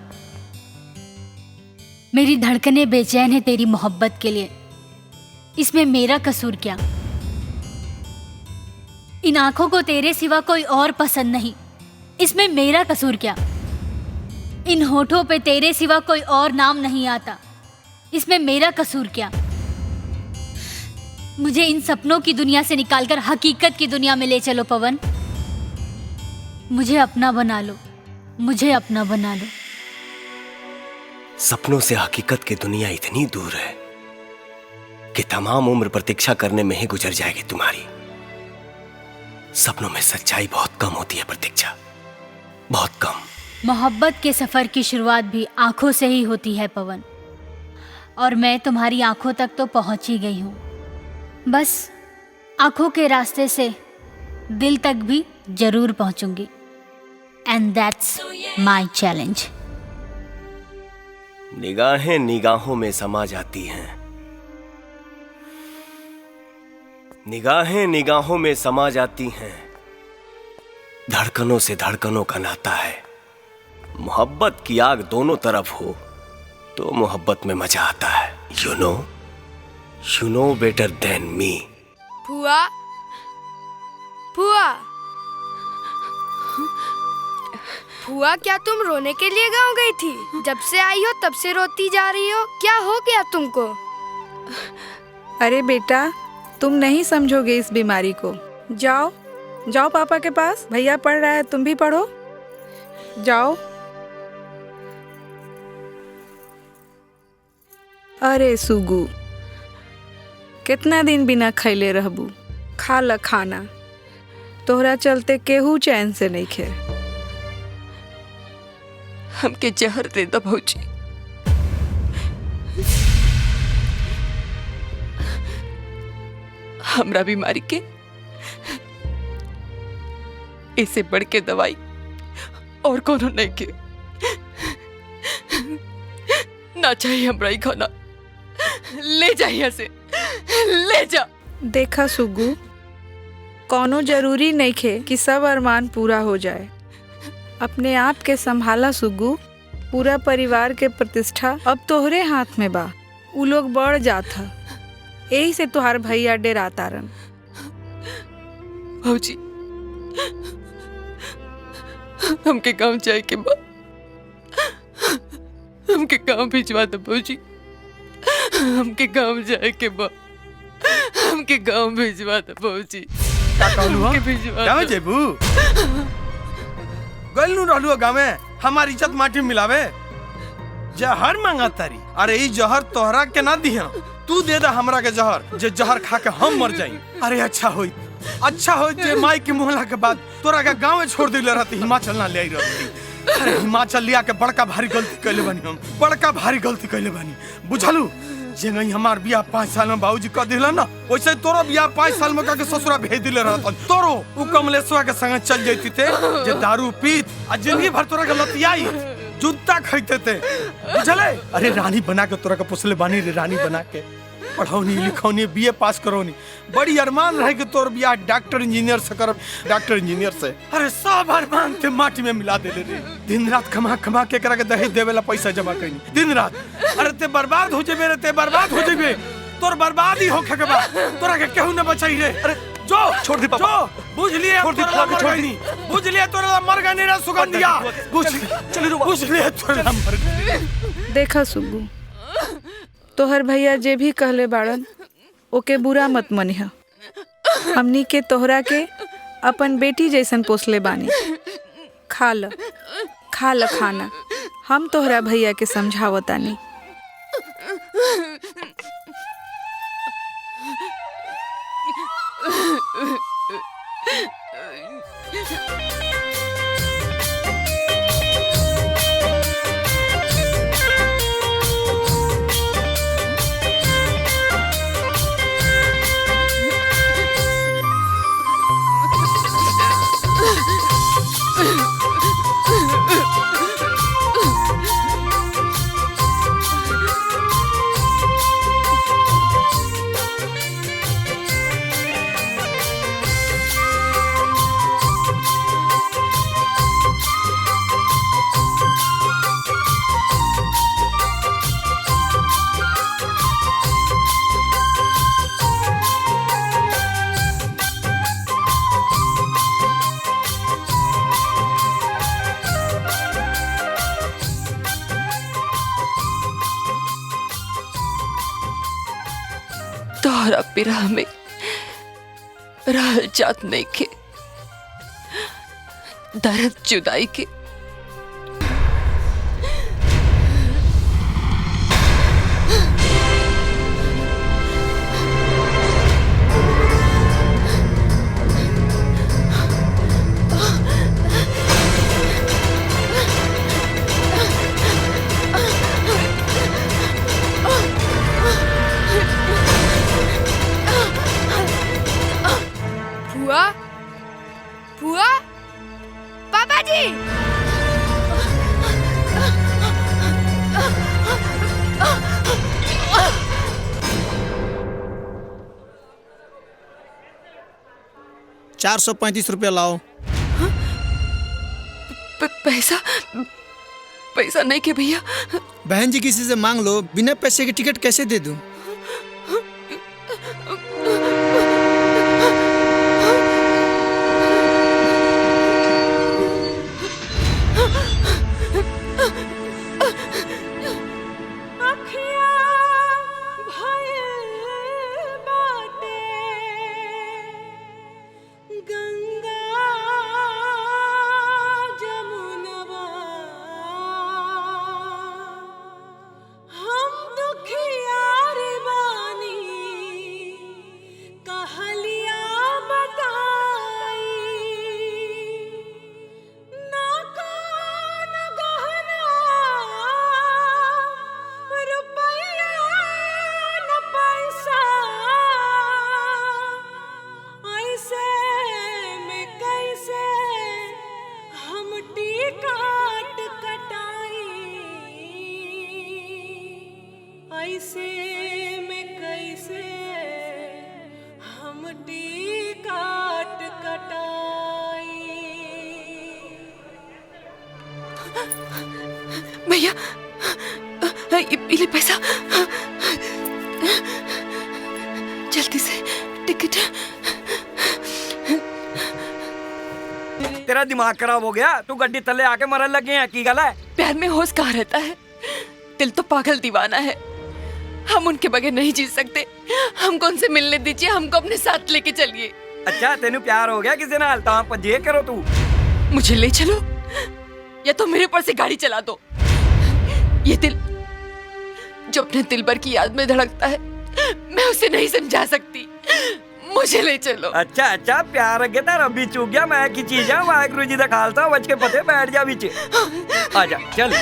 मेरी धड़कनें बेचैन है तेरी मोहब्बत के लिए। इसमें मेरा कसूर क्या? इन आंखों को तेरे सिवा कोई और पसंद नहीं, इसमें मेरा कसूर क्या? इन होठों पे तेरे सिवा कोई और नाम नहीं आता, इसमें मेरा कसूर क्या? मुझे इन सपनों की दुनिया से निकालकर हकीकत की दुनिया में ले चलो पवन। मुझे अपना बना लो, मुझे अपना बना लो। सपनों से हकीकत की दुनिया इतनी दूर है कि तमाम उम्र प्रतीक्षा करने में ही गुजर जाएगी तुम्हारी। सपनों में सच्चाई बहुत कम होती है प्रतीक्षा, बहुत कम। मोहब्बत के सफर की शुरुआत भी आंखों से ही होती है पवन, और मैं तुम्हारी आंखों तक तो पहुंच ही गई हूं। बस आंखों के रास्ते से दिल तक भी जरूर पहुंचूंगी। And that's my challenge. निगाहें निगाहों में समा जाती हैं, निगाहें निगाहों में समा जाती हैं। धड़कनों से धड़कनों का नाता है। मोहब्बत की आग दोनों तरफ हो तो मोहब्बत में मजा आता है। You know better than me. फुआ, फुआ, फुआ, क्या तुम रोने के लिए गांव गई थी? जब से आई हो तब से रोती जा रही हो, क्या हो गया तुमको? अरे बेटा, तुम नहीं समझोगे इस बीमारी को। जाओ जाओ पापा के पास, भैया पढ़ रहा है, तुम भी पढ़ो। जाओ। अरे सुगु, कितना दिन बिना खैले रहबू? खा ल खाना, तोहरा चलते केहू चैन से नहीं खे। हमके जहर दे दो भौजी, हमरा बीमारी के इससे बढ़ के दवाई और कोनो नहीं के। ना चाहिए हमरा ही खाना, ले जा यहाँ से, ले जा। देखा सुग्गू, कोनो जरूरी नहीं खे कि सब अरमान पूरा हो जाए। अपने आप के संभाला सुग्गू, पूरा परिवार के प्रतिष्ठा अब तोहरे हाथ में बा। उ लोग बढ़ जात ह, यही से तुहार भैया डेराता रन। भौजी, हमके गांव जाए के बा, हमके गांव भिजवा दो भौजी, हमके गांव जाए के बा, हमके गांव भिजवा दो भौजी। का कहलू हम गाँव जेबू? गलनू रहलू गाँव में हमारी इज्जत माटी में मिलावे। जहर मांगा तारी, अरे ई जहर तोहरा के ना दिया, तू दे दा हमरा के जहर, जे जहर खा के हम मर जाई। अरे अच्छा होई जे माई के मोहल्ला के बाद तोरा के गाँव में छोड़ दिले रहती, हिमाचल ना ले आई रहती। अरे हिमाचल लिया के बड़का भारी गलती कैले बानी हम, बड़का भारी गलती कैले बानी, बुझलू? जेंगई हमार बियाह 5 साल में बाबूजी कर दिला ना, वैसे तोरो बियाह 5 साल में के ससुरा भेज दिले रहता। तोरो उ कमलेश्वर के संग चल जैती थे, जे दारू पीत आ जिंदगी भर तोरा के लतियाई जूता खरीदते थे, बुझले? अरे रानी बना के तोरा के पोसले बानी रे, रानी बना के पढ़ौनी लिखौनी बीए पास करोनी। बड़ी अरमान रहे कि तोर बियाह डॉक्टर इंजीनियर से करब, डॉक्टर इंजीनियर से। अरे सब अरमान ते माटी में मिला देले रे। दिन रात कमा कमा के करा के दहेज देवेला पैसा जमा कइनी, दिन रात। अरे ते बर्बाद हो जेबे रे, ते बर्बाद हो जेबे। तोर बर्बादी होखे के बा, तोरा के केहू न बचाई रे। अरे जो छोड़ दे पापा, बुझ लिए तोरा मर गई, बुझ लिए तोरा मर गई रे सुगंधिया, बुझ लिए तोरा मर गई। देखा सुग्गू, तोहर भैया जे भी कहले बाड़न ओके बुरा मत मनिहा। हमनी के तोहरा के अपन बेटी जैसन पोसले बानी। खा ल खाना, हम तोहरा भैया के समझावतानी। तोहरा पिरा में रहल जात नहीं के, दर्द जुदाई के। फुआ, पापा जी। ₹435 लाओ। पैसा नहीं के भैया। बहन जी किसी से मांग लो, बिना पैसे के टिकट कैसे दे दूं? भैया ये पैसा जल्दी से टिकट। तेरा दिमाग खराब हो गया, तू गड्डी तले आके मरन लगे हैं की गल है? प्यार में होश कहाँ रहता है, दिल तो पागल दीवाना है। हम उनके बगैर नहीं जी सकते। हमको उनसे मिलने दीजिए, हमको अपने साथ लेके चलिए। अच्छा तेनू प्यार हो गया किसी नाल तां भजे करो तू। मुझे ले चलो या तो मेरे ऊपर से गाड़ी चला दो। ये दिल जो अपने दिल भर की याद में धड़कता है, मैं उसे नहीं समझा सकती। मुझे ले चलो। अच्छा अच्छा प्यार अगे तारा भी चुक गया। मैं की चीज है, वाहिगुरु जी दा खालसा बच के पते बैठ जा बीच। आजा चल।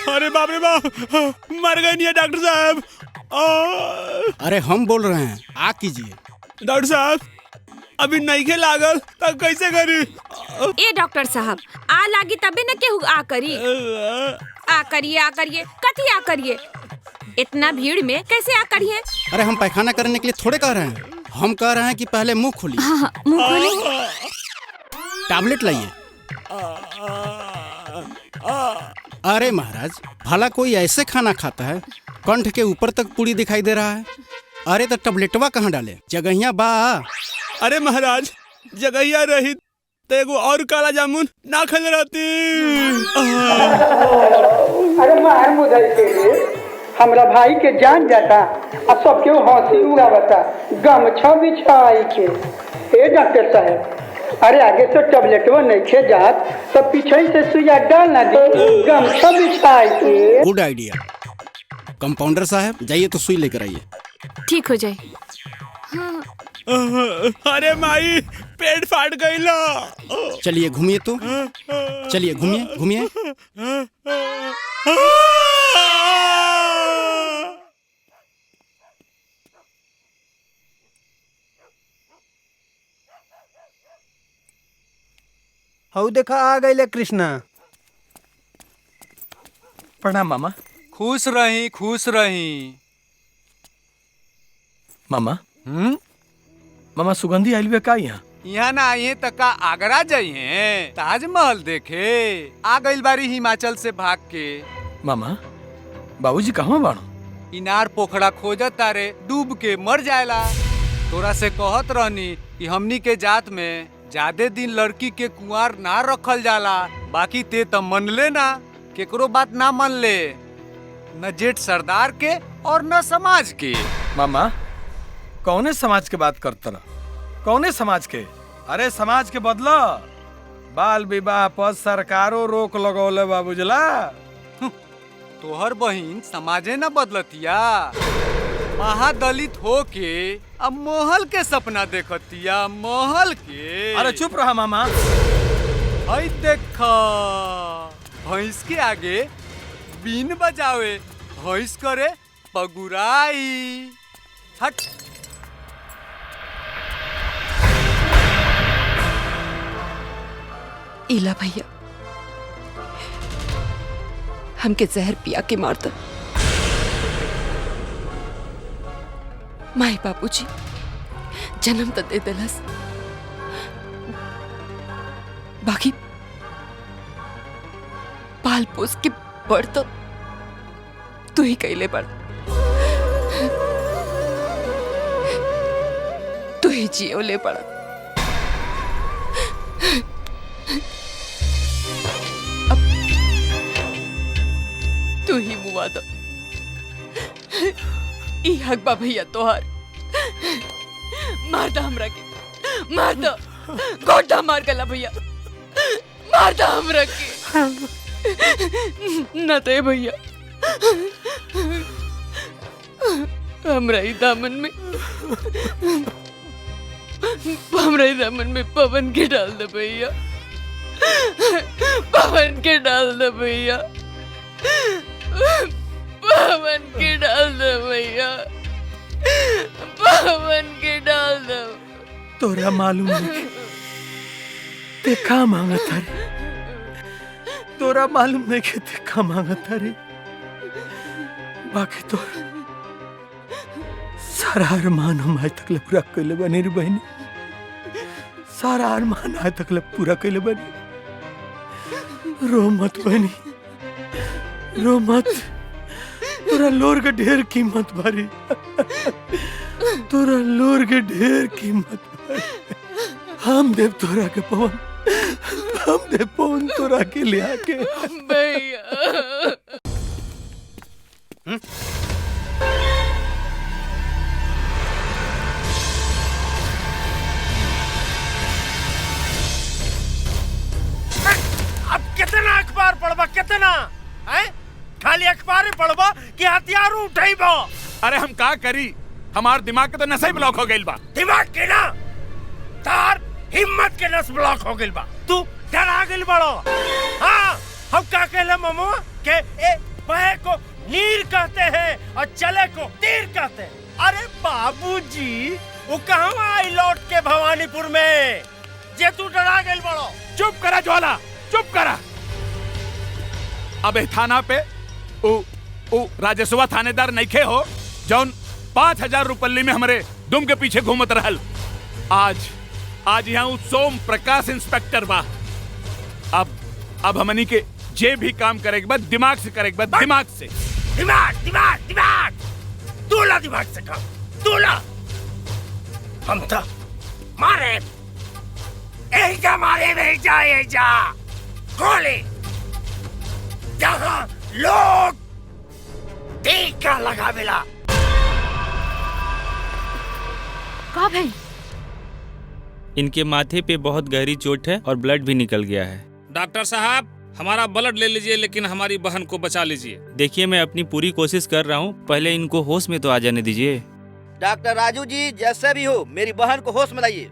अरे बाप रे बाप, मर गए नहीं है डॉक्टर साहब। अरे हम बोल रहे हैं, आ कीजिए। डॉक्टर साहब अभी नहीं के लागल तब कैसे करी? ए डॉक्टर साहब आ लागी तबे न केहू आ करी। आ करिए कथी आ करिए, इतना भीड़ में कैसे आ करिए? अरे हम पैखाना करने के लिए थोड़े कह रहे हैं, हम कह रहे हैं कि पहले मुंह खोलिए। हाँ, मुंह खोलिए। टैबलेट लाइए। अरे महाराज, भला कोई ऐसे खाना खाता है कंठ के ऊपर तक पूरी दिखाई दे रहा है? अरे तो टैबलेटवा कहाँ डाले, जगहिया बा। अरे महाराज जगहिया रही तो एगो और काला जामुन ना खल रहती। अरे मार मुझे के हमरा भाई के जान जाता और सब क्यों हंसी उड़ावता गमछा बिछाई के। हे डॉक्टर साहब, अरे आगे से टैबलेटवा नहीं खे जात तो पीछे से सुइया डालना दे गमछा बिछाई के। Good idea. कंपाउंडर साहब जाइए तो सुई लेकर आइए। ठीक हो जाए। अरे माई पेट फाट गई ला। चलिए घूमिए तो, चलिए घूमिए घूमिए। हऊ देखा आ गई कृष्णा। प्रणाम मामा। खुश रही खुश रही। मामा मामा सुगंधी आइल बे का यहाँ? यहाँ ना आइए तो का आगरा जाइए ताजमहल देखे। आ गई बारी हिमाचल से भाग के। मामा बाबूजी कहाँ बाड़ो? इनार पोखरा खोजत तारे, डूब के मर जाएला। तोरा से कहत रहनी कि हमनी के जात में ज्यादा दिन लड़की के कुंवार ना रखल जाला। बाकी ते तो मन ले ना, केकरो बात ना मन ले, न जेठ सरदार के और न समाज के। मामा कौने समाज के बात करता रहा? कौने समाज के? अरे समाज के बदला बाल विवाह पर सरकारो रोक लगौले बाबूजला। तोहर बहिन समाजे न बदलतिया, महादलित हो के अब महल के सपना देखतिया, महल के। अरे चुप रहा मामा। हई देखा भैंस के आगे बीन बजावे, भैंस करे पगुराई। हट। इला भैया हमके जहर पिया के मार दो। माई बाबूजी जन्म तो दे दिलस, बाकी पाल पोस के बड़ तो तू ही कैले बड़। तू ही जियो ले पड़ा। अब तू ही मुआ दो। ई हक बा भैया तोहार। मार दा हमरा के, मार दा, गोटा मार गला भैया, मार दा हमरा के। न ते भैया हमरा ही दामन में, हमरा ही दामन में पवन के डाल दे भैया, पवन के डाल दे भैया, पवन के डाल दे भैया, पवन के डाल दे। तोरा मालूम नहीं ते का मांगत रे? तोरा मालूम नहीं कि ते का मांगत रे? बाकी तो सारा अरमान हम आज तक पूरा कैले बनी रे बहनी, सारा अरमान आज तक पूरा कैले बनी। रो मत बहनी, रो मत, तोरा लोर के ढेर कीमत भारी, तोरा लोर के ढेर कीमत भारी। हम देव तोरा के पवन, हम देव पवन तोरा के लिया के भैया। अब कितना अखबार पढ़बा, कितना है? खाली अखबार ही पढ़बा कि हथियार उठेबो? अरे हम का करी, हमार दिमाग के तो नस ही ब्लॉक हो गइल बा। दिमाग के ना, तार हिम्मत के नस ब्लॉक हो गइल बा। तू डरा गइल बड़ो। हाँ, हम का कहले ममो के ए बहे को नीर कहते हैं और चले को तीर कहते हैं। अरे बाबूजी, वो कहाँ आई लौट के भवानीपुर में, जे तू डरा गइल बड़ो। चुप करा ज्वाला, चुप करा। अबे थाना पे ओ राजस्वा थानेदार नइखे हो जौन 5000 रुपये में हमरे दुम के पीछे घूमत रहल। आज यहाँ सोम प्रकाश इंस्पेक्टर बा। अब हमनी के जे भी काम करे के बाद दिमाग से करे के बाद दिमाग से। दिमाग दिमाग दिमाग, तूला दिमाग से काम, तूला। हम तो मारे एजा मारे भेजा एजा गोली, जहाँ लोग टीका लगा मिला। कब है? इनके माथे पे बहुत गहरी चोट है और ब्लड भी निकल गया है। डॉक्टर साहब, हमारा ब्लड ले लीजिए लेकिन हमारी बहन को बचा लीजिए। देखिए, मैं अपनी पूरी कोशिश कर रहा हूँ, पहले इनको होश में तो आ जाने दीजिए। डॉक्टर राजू जी, जैसे भी हो मेरी बहन को होश में लाइए।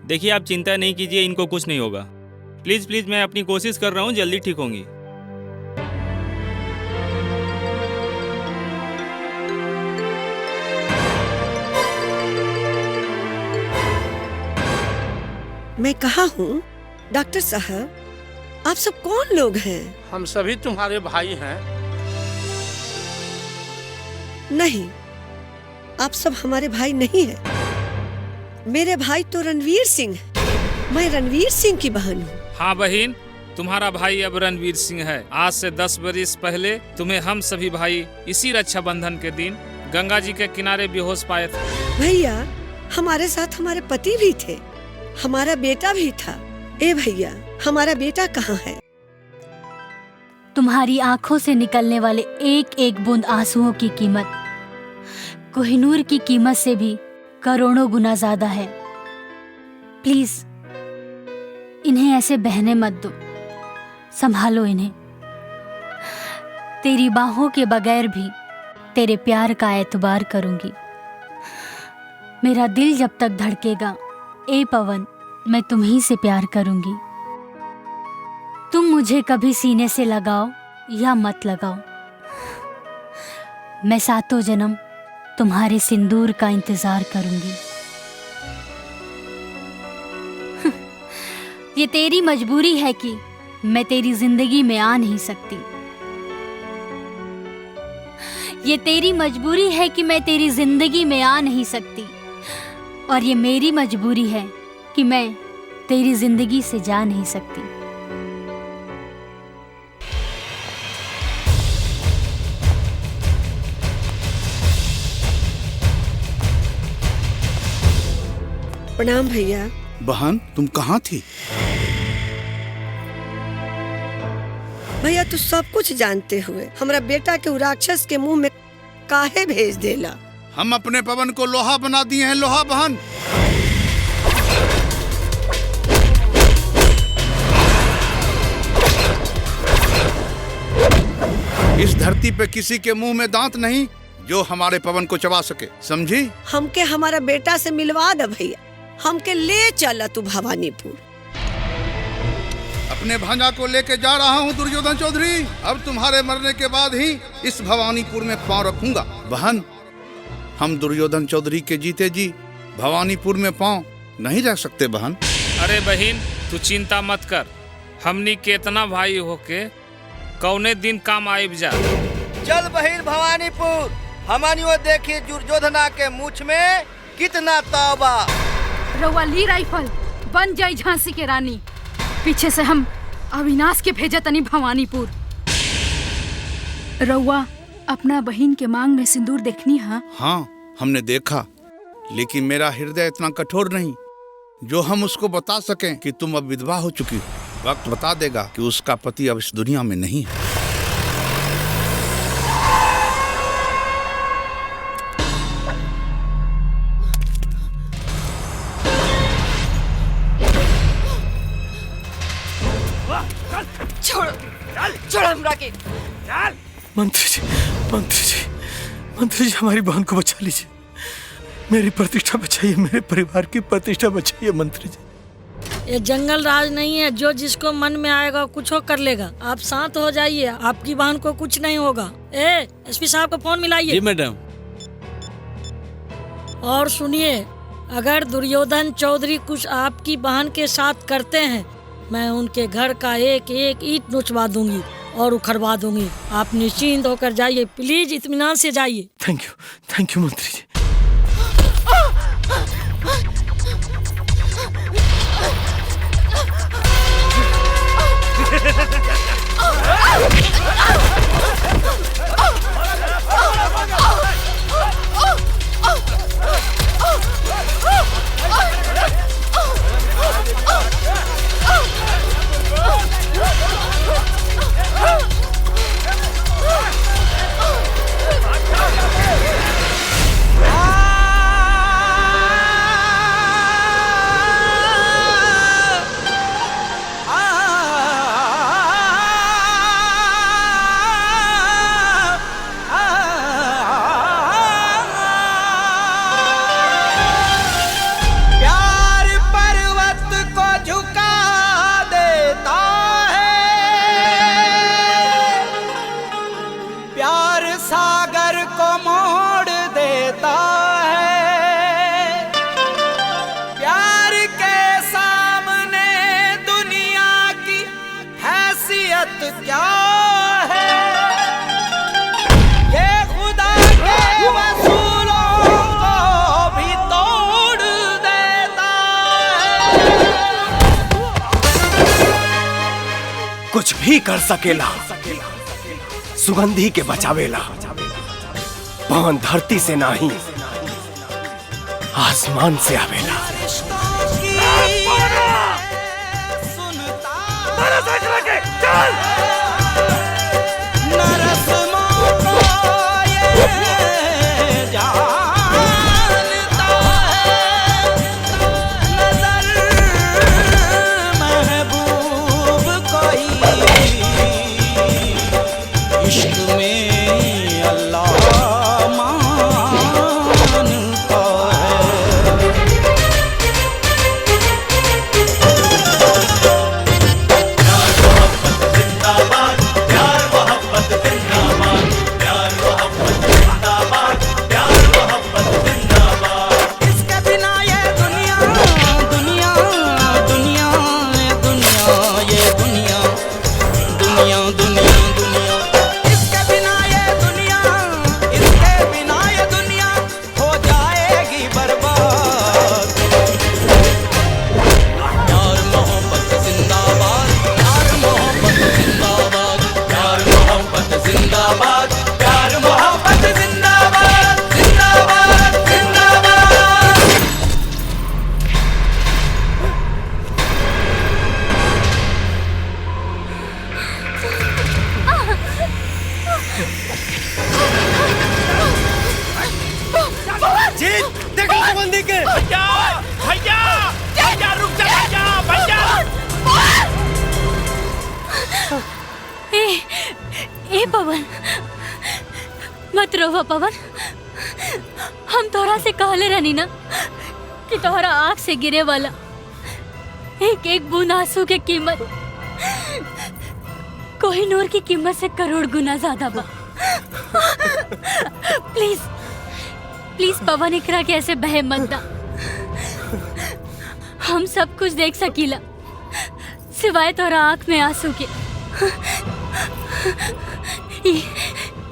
देखिए, आप चिंता नहीं कीजिए, इनको कुछ नहीं होगा। प्लीज प्लीज, मैं अपनी कोशिश कर रहा हूँ, जल्दी ठीक होंगी। मैं कहाँ हूँ? डॉक्टर साहब, आप सब कौन लोग हैं? हम सभी तुम्हारे भाई हैं। नहीं, आप सब हमारे भाई नहीं हैं। मेरे भाई तो रणवीर सिंह हैं। मैं रणवीर सिंह की बहन हूँ। हाँ बहन, तुम्हारा भाई अब रणवीर सिंह है। आज से 10 बरस पहले तुम्हें हम सभी भाई इसी रक्षाबंधन के दिन गंगा जी के किनारे बेहोश पाए थे। भैया, हमारे साथ हमारे पति भी थे, हमारा बेटा भी था। ए भैया, हमारा बेटा कहाँ है? तुम्हारी आंखों से निकलने वाले एक एक बूंद आंसुओं की कीमत कोहिनूर की कीमत से भी करोड़ों गुना ज्यादा है। प्लीज इन्हें ऐसे बहने मत दो, संभालो इन्हें। तेरी बाहों के बगैर भी तेरे प्यार का एतबार करूंगी। मेरा दिल जब तक धड़केगा, ए पवन, मैं तुम्हीं से प्यार करूंगी। तुम मुझे कभी सीने से लगाओ या मत लगाओ, मैं सातों जन्म तुम्हारे सिंदूर का इंतजार करूंगी। ये तेरी मजबूरी है कि मैं तेरी जिंदगी में आ नहीं सकती। ये तेरी मजबूरी है कि मैं तेरी जिंदगी में आ नहीं सकती, और ये मेरी मजबूरी है कि मैं तेरी जिंदगी से जा नहीं सकती। प्रणाम भैया। बहन, तुम कहाँ थी? भैया, तू सब कुछ जानते हुए हमरा बेटा के राक्षस के मुंह में काहे भेज देला? हम अपने पवन को लोहा बना दिए हैं, लोहा बहन। इस धरती पे किसी के मुंह में दांत नहीं जो हमारे पवन को चबा सके, समझी? हमके हमारा बेटा से मिलवा दे भैया, हमके ले चला तू भवानीपुर। अपने भांजा को लेके जा रहा हूँ दुर्योधन चौधरी। अब तुम्हारे मरने के बाद ही इस भवानीपुर में पांव रखूंगा। बहन, हम दुर्योधन चौधरी के जीते जी भवानीपुर में पांव नहीं रख सकते बहन। अरे बहन, तू चिंता मत कर, हमनी केतना भाई होके कौने दिन काम आइब जा। चल बहिर भवानीपुर। हमनियो देखी दुर्योधना के मुछ में कितना तौबा। रउआ ली राइफल, बन जाई झांसी के रानी। पीछे से हम अविनाश के भेजा तनी भवानीपुर। रउआ अपना बहन के मांग में सिंदूर देखनी है? हाँ, हमने देखा, लेकिन मेरा हृदय इतना कठोर नहीं जो हम उसको बता सकें कि तुम अब विधवा हो चुकी हो। वक्त बता देगा कि उसका पति अब इस दुनिया में नहीं है। छोड़ हमरा के। मंत्री जी, मंत्री जी, मंत्री जी, हमारी बहन को बचा लीजिए। मेरी प्रतिष्ठा बचाइए, मेरे परिवार की प्रतिष्ठा बचाइए मंत्री जी। ये जंगल राज नहीं है, जो जिसको मन में आएगा कुछ हो कर लेगा। आप शांत हो जाइए, आपकी बहन को कुछ नहीं होगा। एसपी साहब को फोन मिलाइए। जी मैडम। और सुनिए, अगर दुर्योधन चौधरी कुछ आपकी बहन के साथ करते हैं, मैं उनके घर का एक एक ईंट नुचवा दूंगी और उखड़वा दूंगी। आप निश्चिंत होकर जाइए, प्लीज इत्मीनान से जाइए। थैंक यू मंत्री जी। कुछ भी कर सकेला, सुगंधी के बचावेला। पान धरती से नहीं, आसमान से आवेला। पवन, मत रोवा पवन। हम तोहरा से कहले रहनी ना कि तोहरा आँख से गिरे वाला एक एक बूंद आंसू के कीमत कोहिनूर की कीमत से करोड़ गुना ज्यादा बा। प्लीज प्लीज पवन, इकरा के ऐसे बहे मत दा। हम सब कुछ देख सकीला सिवाय तोहरा आँख में आंसू के।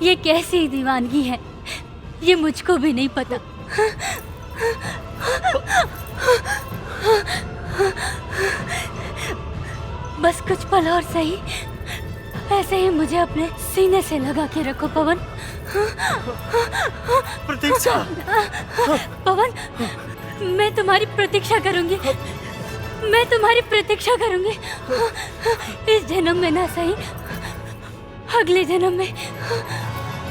ये कैसी दीवानगी है, ये मुझको भी नहीं पता। बस कुछ पल और सही, ऐसे ही मुझे अपने सीने से लगा के रखो पवन। प्रतीक्षा। पवन, मैं तुम्हारी प्रतीक्षा करूंगी, मैं तुम्हारी प्रतीक्षा करूंगी। इस जन्म में ना सही, अगले जन्म में।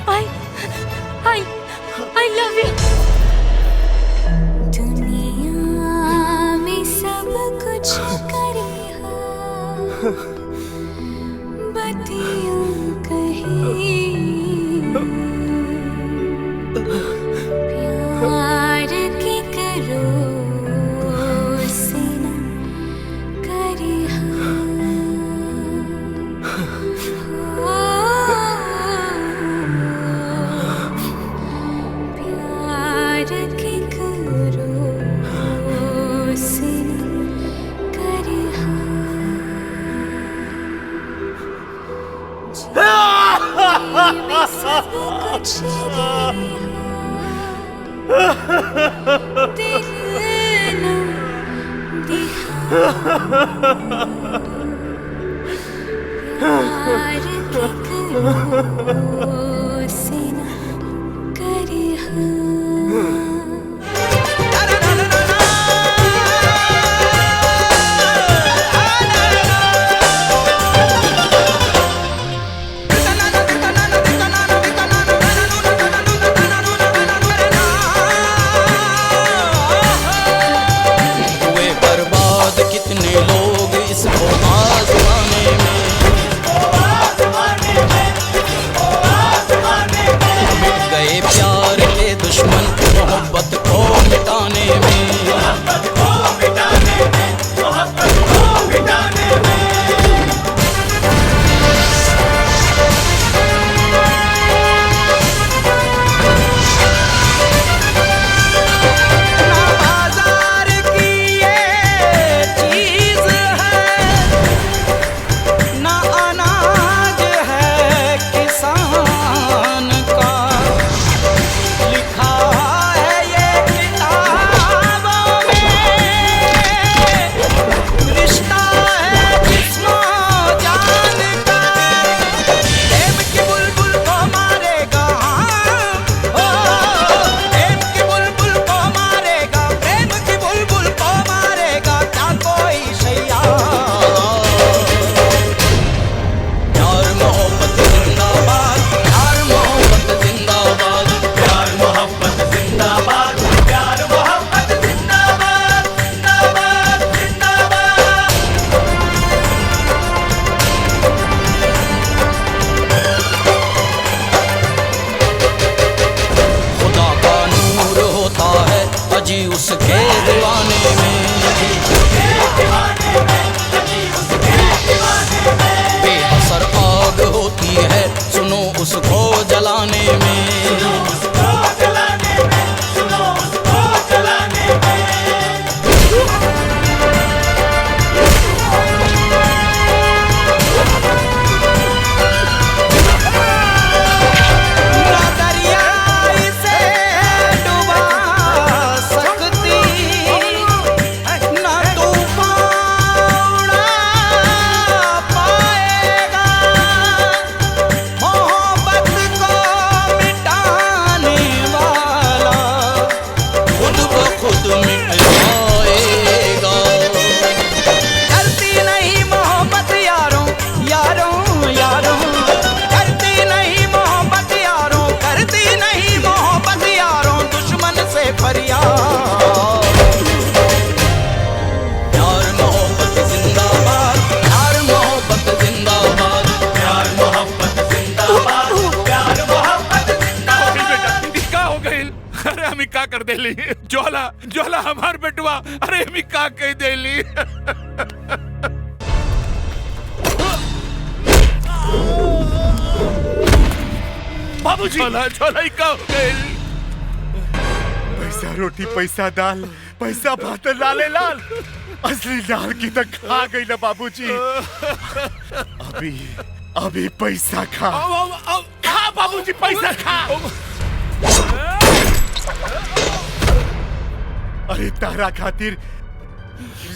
I love you. दुनिया में सब कुछ करी बतियों कही, प्यार की करो से न करी प्यार की करो से न करी सब कुछ दिल न दिखा, प्यार की करो से न करी कितने लोग इसको आजमाने में, मिट गए प्यार के दुश्मन मोहब्बत को मिटाने में, मोहब्बत को मिटाने में, मोहब्बत को मिटाने में। उसके दीवाने में, बेअसर आग होती है सुनो उसको जलाने में, सुनो उसको जलाने में, सुनो उसको जलाने में। का कर देली ज्वाला, ज्वाला हमार बेटवा, अरे मी का कह देली। बाबूजी ज्वाला, ज्वाला का हो गई। पैसा रोटी, पैसा दाल, पैसा भात, लाले लाल, असली लाल की तो खा गई ना बाबूजी। अभी पैसा खा खा बाबूजी पैसा खा। अरे तारा खातिर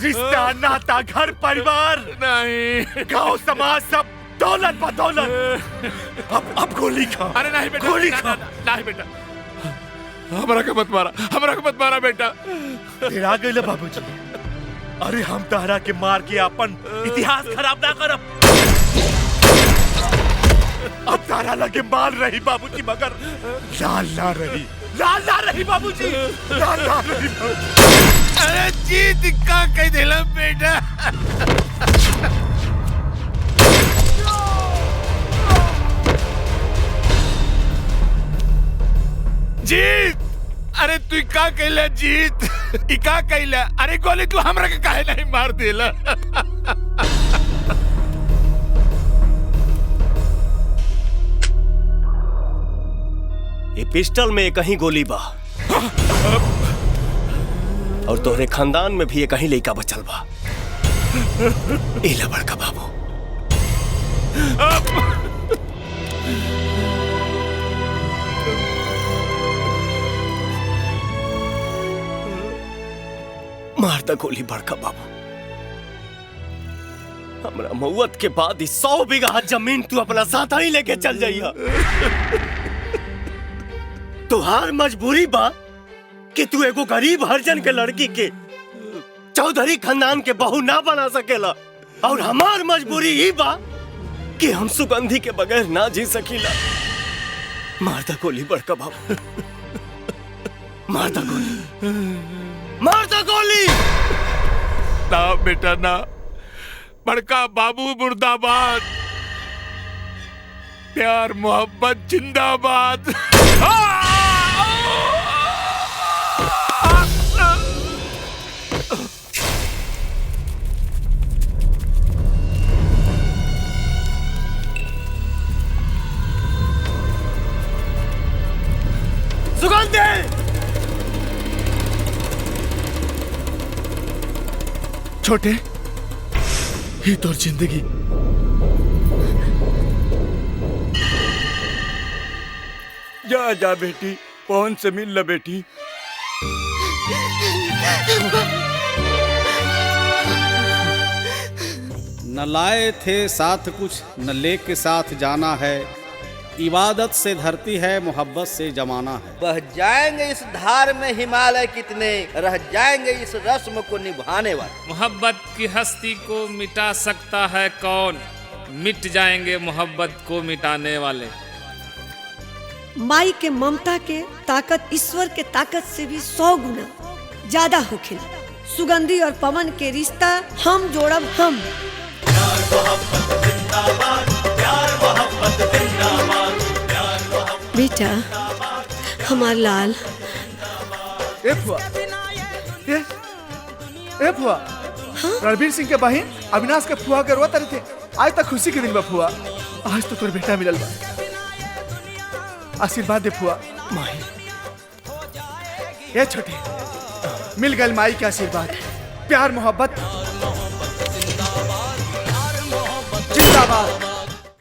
रिश्ता नाता घर परिवार नहीं गांव समाज सब दौलत बदौलत। अब गोली खा। अरे नहीं बेटा, गोली खा। नहीं बेटा, हमरा को मत मारा बेटा। फिर आ गई बाबूजी। अरे हम तारा के मार के अपन इतिहास खराब ना करब। अब तारा लगे माल रही बाबूजी, मगर लाल ना रही, लाल ना रही बाबूजी, लाल ना रही। अरे जीत का कह दिला बेटा। जीत, अरे तू का कहला जीत? ई का कहला? अरे गोली तू हमरा के काहे नहीं मार देला? ये पिस्टल में एक ही गोली बा और तोहरे खानदान में भी एक ही लड़का बचल बा। इला बड़का बाबू। मारता गोली बड़का बाबू। हमरा मौत के बाद 100 बीघा जमीन तू अपना साथ ही लेके चल जाइया। तुहार मजबूरी बा कि तू एगो गरीब हरिजन के लड़की के चौधरी खानदान के बहू ना बना सकेला, और हमार मजबूरी ही बा कि हम सुगंधी के बगैर ना जी सकीला। मारता गोली बड़का बाबू, मारता गोली, मारता गोली। ना बेटा ना, बड़का बाबू मुर्दाबाद, प्यार मोहब्बत जिंदाबाद। सुगंधी, छोटे ही तोर जिंदगी। जा जा बेटी, पवन से मिल ल बेटी। न लाए थे साथ कुछ न लेके साथ जाना है, इबादत से धरती है मोहब्बत से जमाना है। बह जाएंगे इस धार में हिमालय कितने, रह जाएंगे इस रस्म को निभाने वाले। मोहब्बत की हस्ती को मिटा सकता है कौन, मिट जाएंगे मोहब्बत को मिटाने वाले। माई के ममता के ताकत ईश्वर के ताकत से भी 100 गुना ज्यादा होखेला। सुगंधी और पवन के रिश्ता हम जोड़ब हम। बेटा हमार लाल। ए फुआ, ए फुआ, रणवीर सिंह के बहन अविनाश के फुआ के रोत रहे थे। आज तक खुशी के दिन बा फुआ, आज तो तोर बेटा मिलल बा। आशीर्वाद दे फुआ। माई, ए छोटे, मिल गल माई के आशीर्वाद। प्यार मोहब्बत जिंदाबाद।